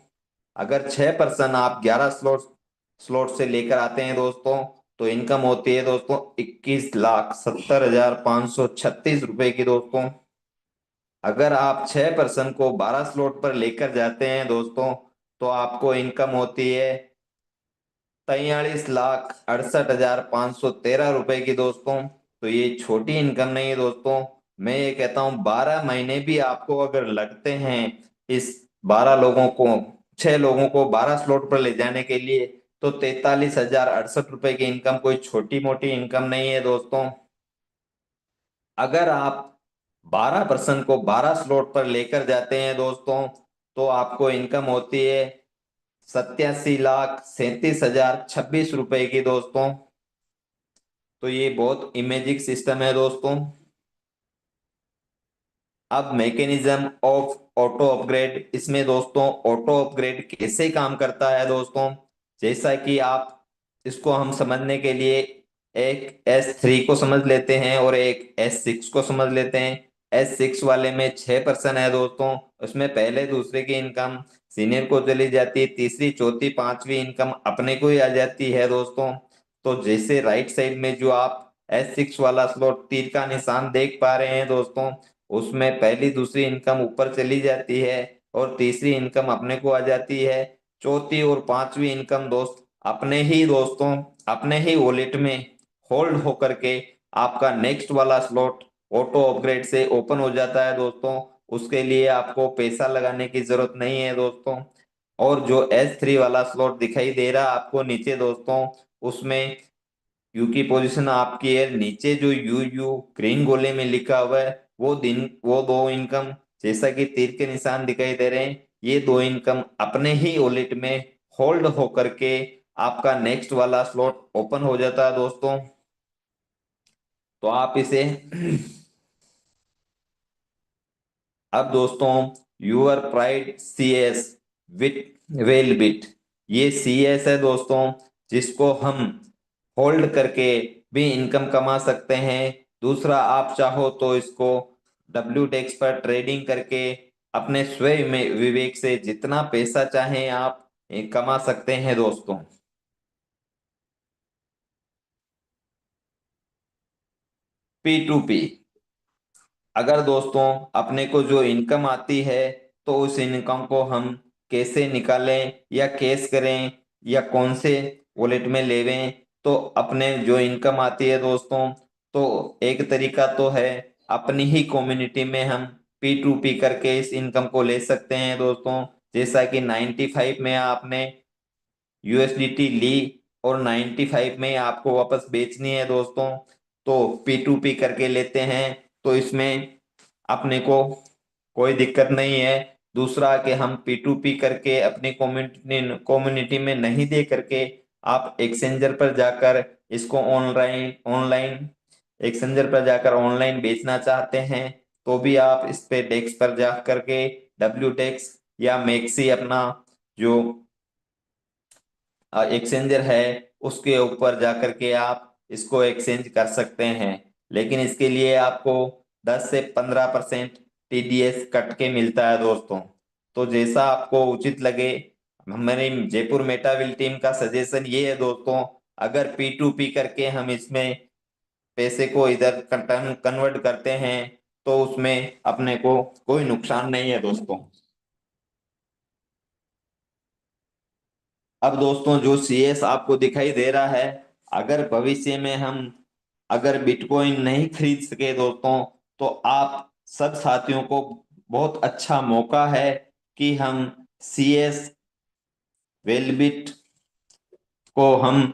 अगर 6 पर्सन आप 11 स्लॉट स्लॉट से लेकर आते हैं दोस्तों, तो इनकम होती है दोस्तों 21,70,536 रुपए की दोस्तों। अगर आप 6% को 12 स्लॉट पर लेकर जाते हैं दोस्तों, तो आपको इनकम होती है 43,68,513 रुपए की दोस्तों। तो ये छोटी इनकम नहीं है दोस्तों। मैं ये कहता हूँ 12 महीने भी आपको अगर लगते हैं इस 6 लोगों को 12 स्लॉट पर ले जाने के लिए, तो 43,068 रुपए की इनकम कोई छोटी मोटी इनकम नहीं है दोस्तों। अगर आप 12% को 12 स्लॉट पर लेकर जाते हैं दोस्तों, तो आपको इनकम होती है 87,37,026 रुपए की दोस्तों। तो ये बहुत इमेजिक सिस्टम है दोस्तों। अब मैकेनिज्म ऑफ ऑटो अपग्रेड, इसमें दोस्तों ऑटो अपग्रेड कैसे काम करता है दोस्तों, जैसा कि आप इसको हम समझने के लिए एक S3 को समझ लेते हैं और एक S6 को समझ लेते हैं। S6 वाले में 6% है दोस्तों। उसमें पहले दूसरे की इनकम सीनियर को चली जाती है, तीसरी चौथी पांचवी इनकम अपने को ही आ जाती है दोस्तों। तो जैसे राइट साइड में जो आप S6 वाला स्लॉट तीर का निशान देख पा रहे हैं दोस्तों, उसमें पहली दूसरी इनकम ऊपर चली जाती है और तीसरी इनकम अपने को आ जाती है। चौथी और पांचवी इनकम दोस्तों अपने ही वॉलेट में होल्ड होकर के आपका नेक्स्ट वाला स्लॉट ऑटो अपग्रेड से ओपन हो जाता है दोस्तों। उसके लिए आपको पैसा लगाने की जरूरत नहीं है दोस्तों। और जो S3 वाला स्लॉट दिखाई दे रहा है आपको नीचे दोस्तों, उसमें यू की पोजीशन आपकी है नीचे, जो यू ग्रीन गोले में लिखा हुआ है वो दो इनकम जैसा कि तीर के निशान दिखाई दे रहे हैं, ये दो इनकम अपने ही वॉलेट में होल्ड होकर के आपका नेक्स्ट वाला स्लॉट ओपन हो जाता है दोस्तों। तो आप इसे अब दोस्तों your pride CS with well bit, ये CS है दोस्तों, जिसको हम होल्ड करके भी इनकम कमा सकते हैं। दूसरा, आप चाहो तो इसको WTEX पर ट्रेडिंग करके अपने स्वयं में विवेक से जितना पैसा चाहें आप कमा सकते हैं दोस्तों। P2P, अगर दोस्तों अपने को जो इनकम आती है, तो उस इनकम को हम कैसे निकालें या कैश करें या कौन से वॉलेट में लेवें, तो अपने जो इनकम आती है दोस्तों, तो एक तरीका तो है अपनी ही कम्युनिटी में हम P2P करके इस इनकम को ले सकते हैं दोस्तों। जैसा कि 95 में आपने USDT ली और 95 में आपको वापस बेचनी है दोस्तों, तो P2P करके लेते हैं, तो इसमें अपने को कोई दिक्कत नहीं है। दूसरा कि हम P2P करके अपनी कम्युनिटी कम्युनिटी में नहीं दे करके आप एक्सचेंजर पर जाकर इसको ऑनलाइन ऑनलाइन एक्सचेंजर पर जाकर ऑनलाइन बेचना चाहते हैं, तो भी आप इस पे डेक्स पर जा करके WTEX या मैक्सी अपना जो एक्सचेंजर है उसके ऊपर जाकर के आप इसको एक्सचेंज कर सकते हैं। लेकिन इसके लिए आपको 10 से 15% TDS कट के मिलता है दोस्तों। तो जैसा आपको उचित लगे, हमारी जयपुर मेटाविल टीम का सजेशन ये है दोस्तों, अगर P2P करके हम इसमें पैसे को इधर कन्वर्ट करते हैं, तो उसमें अपने को कोई नुकसान नहीं है दोस्तों। अब दोस्तों जो CS आपको दिखाई दे रहा है, अगर भविष्य में हम अगर बिटकॉइन नहीं खरीद सके दोस्तों, तो आप सब साथियों को बहुत अच्छा मौका है कि हम CS वेलबिट को हम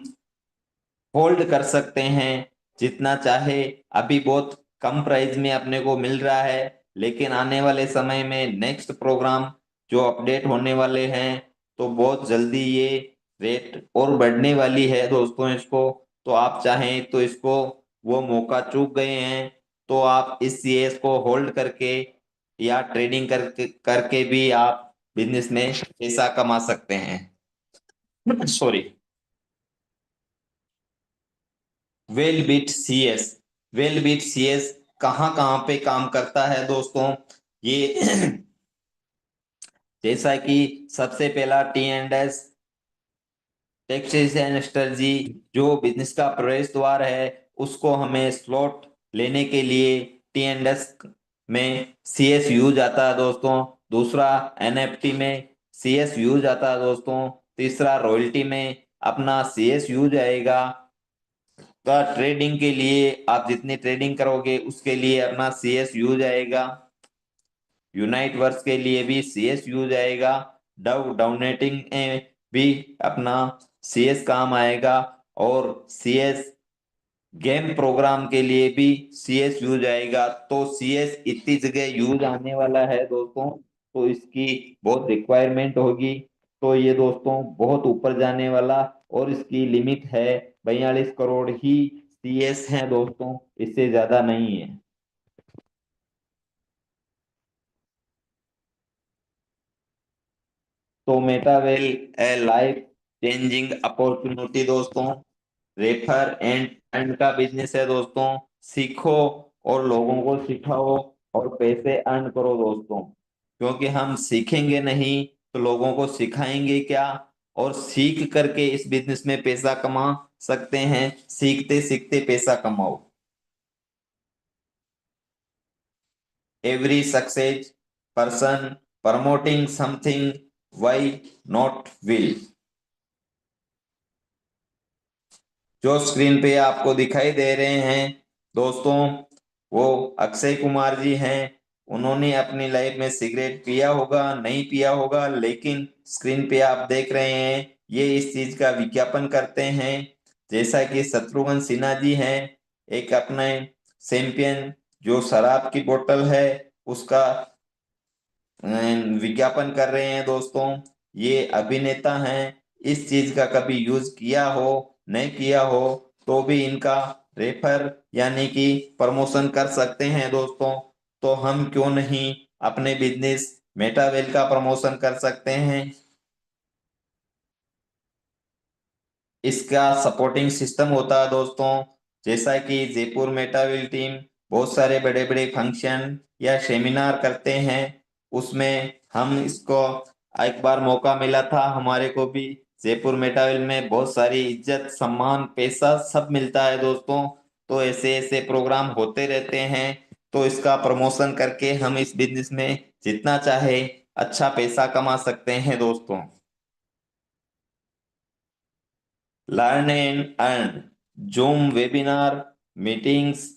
होल्ड कर सकते हैं जितना चाहे। अभी बहुत कम प्राइस में अपने को मिल रहा है, लेकिन आने वाले समय में नेक्स्ट प्रोग्राम जो अपडेट होने वाले हैं, तो बहुत जल्दी ये रेट और बढ़ने वाली है दोस्तों इसको। तो आप चाहें तो इसको, वो मौका चूक गए हैं, तो आप इस CS को होल्ड करके या ट्रेडिंग करके करके भी आप बिजनेस में पैसा कमा सकते हैं। सॉरी। वेल बीट CS कहाँ कहाँ पे काम करता है दोस्तों, ये जैसा कि सबसे पहला T&S टैक्सेशन स्ट्रेटजी, जो बिजनेस का प्रवेश द्वार है, उसको हमें स्लॉट लेने के लिए T&S में सीएस यूज आता है दोस्तों। दूसरा एनएफटी में सीएस यूज आता है दोस्तों। तीसरा रॉयल्टी में अपना सीएस यूज आएगा। तो ट्रेडिंग के लिए आप जितनी ट्रेडिंग करोगे उसके लिए अपना सीएस यूज आएगा। यूनाइट वर्स के लिए भी सीएस यूज आएगा। डव डाउनेटिंग में भी अपना सीएस काम आएगा। और सीएस गेम प्रोग्राम के लिए भी सीएस यूज आएगा। तो सीएस इतनी जगह यूज आने वाला है दोस्तों, तो इसकी बहुत रिक्वायरमेंट होगी। तो ये दोस्तों बहुत ऊपर जाने वाला, और इसकी लिमिट है 42 करोड़ ही सीएस है दोस्तों, इससे ज्यादा नहीं है। तो मेटावेल ए लाइफ चेंजिंग अपॉर्चुनिटी दोस्तों। रेफर एंड अर्न का बिजनेस है दोस्तों। सीखो और लोगों को सिखाओ और पैसे अर्न करो दोस्तों। क्योंकि हम सीखेंगे नहीं तो लोगों को सिखाएंगे क्या। और सीख करके इस बिजनेस में पैसा कमा सकते हैं। सीखते सीखते पैसा कमाओ। Every success person promoting something, why not will. जो स्क्रीन पे आपको दिखाई दे रहे हैं दोस्तों, वो अक्षय कुमार जी हैं। उन्होंने अपनी लाइफ में सिगरेट पिया होगा नहीं पिया होगा, लेकिन स्क्रीन पे आप देख रहे हैं ये इस चीज का विज्ञापन करते हैं। जैसा कि शत्रुघ्न सिन्हा जी हैं, एक अपने चैंपियन जो शराब की बोतल है उसका विज्ञापन कर रहे हैं दोस्तों। ये अभिनेता हैं। इस चीज का कभी यूज किया हो नहीं किया हो तो भी इनका रेफर यानी कि प्रमोशन कर सकते हैं दोस्तों। तो हम क्यों नहीं अपने बिजनेस मेटावेल का प्रमोशन कर सकते हैं। इसका सपोर्टिंग सिस्टम होता है दोस्तों। जैसा कि जयपुर मेटाविल टीम बहुत सारे बड़े बड़े फंक्शन या सेमिनार करते हैं, उसमें हम इसको एक बार मौका मिला था हमारे को भी। जयपुर मेटाविल में बहुत सारी इज्जत सम्मान पैसा सब मिलता है दोस्तों। तो ऐसे ऐसे प्रोग्राम होते रहते हैं। तो इसका प्रमोशन करके हम इस बिजनेस में जितना चाहे अच्छा पैसा कमा सकते हैं दोस्तों। Learn and earn zoom webinar meetings.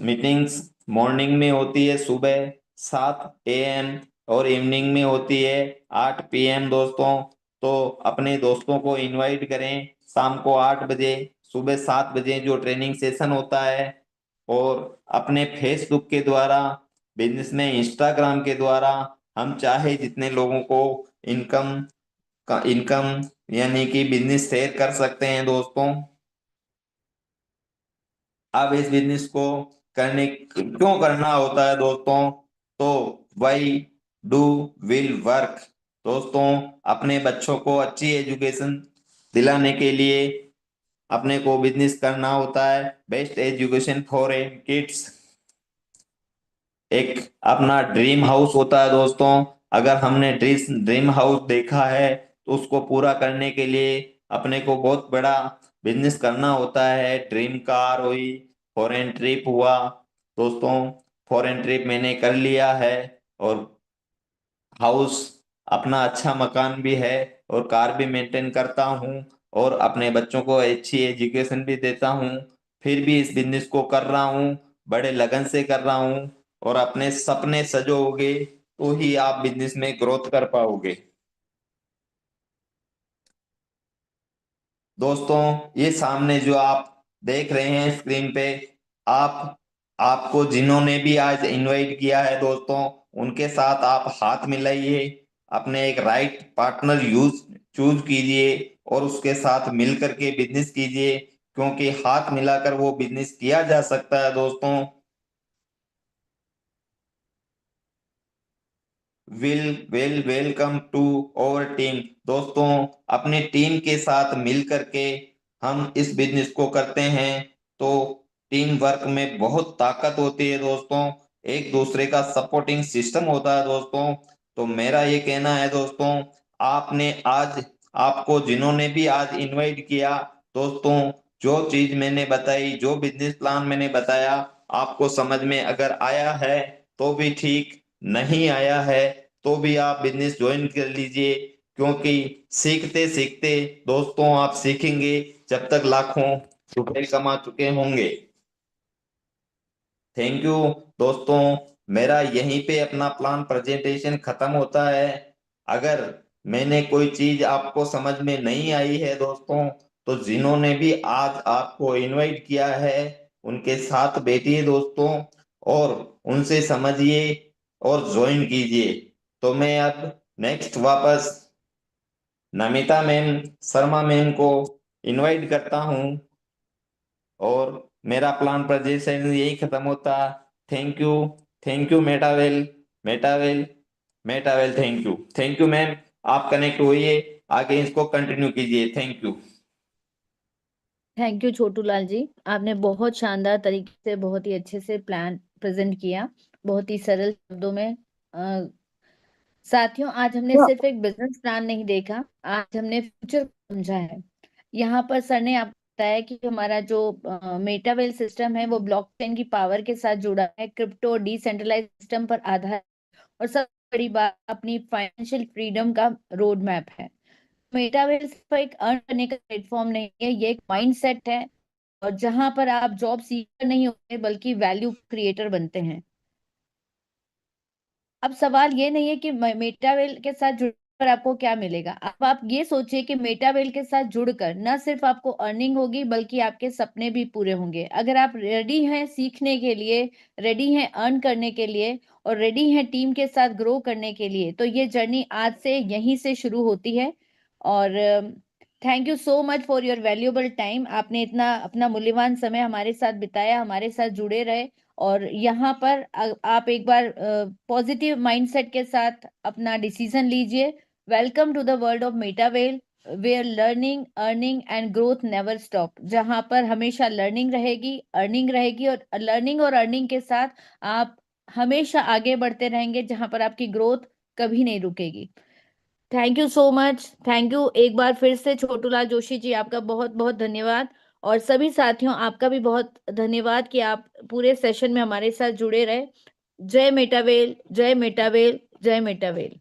Meetings morning में होती है सुबह 7 AM, और इवनिंग में होती है 8 PM दोस्तों। तो अपने दोस्तों को इनवाइट करें शाम को 8 बजे, सुबह 7 बजे जो ट्रेनिंग सेशन होता है। और अपने फेसबुक के द्वारा, बिजनेस में इंस्टाग्राम के द्वारा हम चाहे जितने लोगों को इनकम का इनकम यानी कि बिजनेस शेयर कर सकते हैं दोस्तों। अब इस बिजनेस को करने क्यों करना होता है दोस्तों, तो वाई डू विल वर्क दोस्तों। अपने बच्चों को अच्छी एजुकेशन दिलाने के लिए अपने को बिजनेस करना होता है। Best education for a kids. एक अपना ड्रीम हाउस होता है दोस्तों। अगर हमने ड्रीम ड्रीम हाउस देखा है तो उसको पूरा करने के लिए अपने को बहुत बड़ा बिजनेस करना होता है। ड्रीम कार हुई, फॉरेन ट्रिप हुआ दोस्तों। फॉरेन ट्रिप मैंने कर लिया है, और हाउस अपना अच्छा मकान भी है, और कार भी मेंटेन करता हूँ, और अपने बच्चों को अच्छी एजुकेशन भी देता हूँ। फिर भी इस बिजनेस को कर रहा हूँ, बड़े लगन से कर रहा हूँ। और अपने सपने सजोगे तो ही आप बिजनेस में ग्रोथ कर पाओगे दोस्तों। ये सामने जो आप देख रहे हैं स्क्रीन पे, आप आपको जिन्होंने भी आज इनवाइट किया है दोस्तों, उनके साथ आप हाथ मिलाइए। अपने एक राइट पार्टनर यूज चूज कीजिए, और उसके साथ मिल करके बिजनेस कीजिए। क्योंकि हाथ मिलाकर वो बिजनेस किया जा सकता है दोस्तों। वेलकम टू आवर टीम दोस्तों। अपनी टीम के साथ मिल करके हम इस बिजनेस को करते हैं। तो टीम वर्क में बहुत ताकत होती है दोस्तों। एक दूसरे का सपोर्टिंग सिस्टम होता है दोस्तों। तो मेरा ये कहना है दोस्तों, आपने आज आपको जिन्होंने भी आज इनवाइट किया दोस्तों, जो चीज मैंने बताई, जो बिजनेस प्लान मैंने बताया, आपको समझ में अगर आया है तो भी ठीक, नहीं आया है तो भी आप बिजनेस ज्वाइन कर लीजिए, क्योंकि सीखते सीखते दोस्तों आप सीखेंगे जब तक लाखों रुपए कमा चुके होंगे। थैंक यू दोस्तों। मेरा यहीं पे अपना प्लान प्रेजेंटेशन खत्म होता है। अगर मैंने कोई चीज आपको समझ में नहीं आई है दोस्तों, तो जिन्होंने भी आज आपको इनवाइट किया है उनके साथ बैठिए दोस्तों, और उनसे समझिए और ज्वाइन कीजिए। तो मैं अब नेक्स्ट वापस नमिता मैम, शर्मा मैम को इनवाइट करता हूँ, और मेरा प्लान प्रेजेंटेशन यही खत्म होता। Thank you, thank you Metavel, Metavel, Metavel, thank you ma'am. आप कनेक्ट होइए, आगे इसको कंटिन्यू कीजिए। Thank you. Thank you Chhotu Lal ji, आपने बहुत शानदार तरीके से बहुत ही अच्छे से प्लान प्रेजेंट किया, बहुत ही सरल शब्दों में। साथियों, आज हमने सिर्फ एक बिजनेस प्लान नहीं देखा, आज हमने फ्यूचर समझा है। यहाँ पर सर ने आपको बताया कि हमारा जो मेटावेल सिस्टम है वो ब्लॉकचेन की पावर के साथ जुड़ा है, क्रिप्टो डिसेंट्रलाइज सिस्टम पर आधारित, और सबसे बड़ी बात अपनी फाइनेंशियल फ्रीडम का रोड मैप है। मेटावेल सिर्फ एक अर्न करने का प्लेटफॉर्म नहीं है, ये एक माइंडसेट है, और जहां पर आप जॉब सीकर नहीं होते बल्कि वैल्यू क्रिएटर बनते हैं। अब सवाल ये नहीं है कि मेटावेल के साथ जुड़कर आपको क्या मिलेगा, अब आप ये सोचिए कि मेटावेल के साथ जुड़कर न सिर्फ आपको अर्निंग होगी बल्कि आपके सपने भी पूरे होंगे। अगर आप रेडी हैं सीखने के लिए, रेडी हैं अर्न करने के लिए, और रेडी हैं टीम के साथ ग्रो करने के लिए, तो ये जर्नी आज से यहीं से शुरू होती है। और thank you so much for your valuable time, आपने इतना अपना मूल्यवान समय हमारे साथ बिताया, हमारे साथ जुड़े रहे। और यहाँ पर आप एक बार पॉजिटिव माइंडसेट के साथ अपना डिसीजन लीजिए। Welcome to the world of Metavel, where learning, earning and growth never stop, जहाँ पर हमेशा लर्निंग रहेगी, अर्निंग रहेगी, और लर्निंग और अर्निंग के साथ आप हमेशा आगे बढ़ते रहेंगे, जहाँ पर आपकी ग्रोथ कभी नहीं रुकेगी। Thank you so much, thank you एक बार फिर से छोटूलाल जोशी जी, आपका बहुत बहुत धन्यवाद। और सभी साथियों, आपका भी बहुत धन्यवाद कि आप पूरे सेशन में हमारे साथ जुड़े रहे। जय मेटावेल, जय मेटावेल, जय मेटावेल।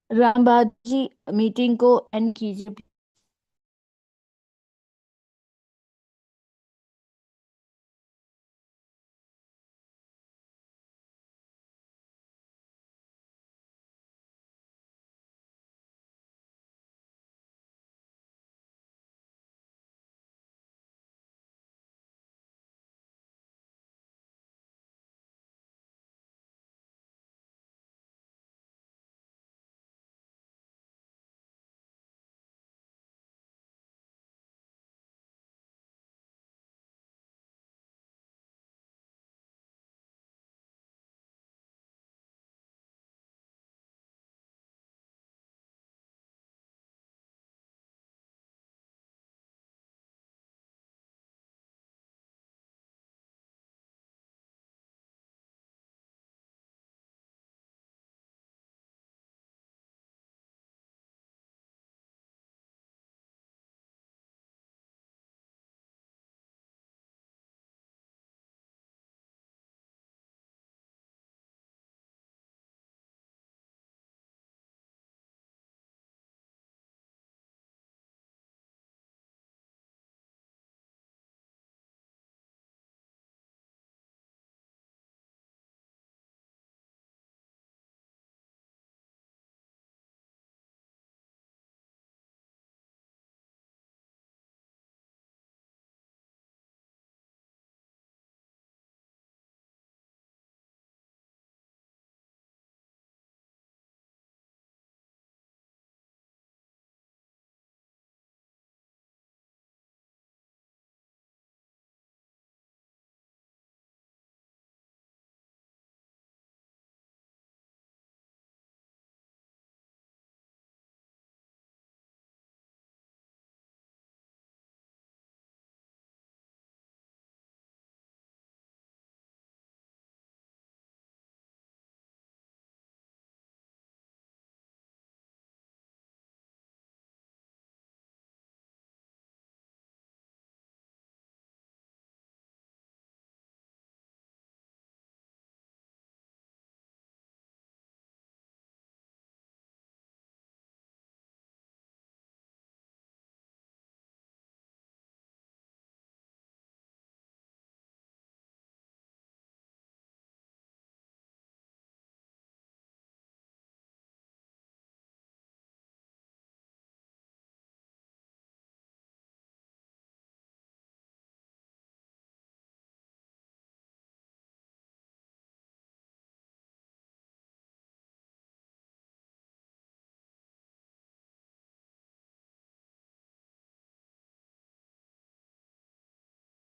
राम बहादुर जी, मीटिंग को एंड कीजिए।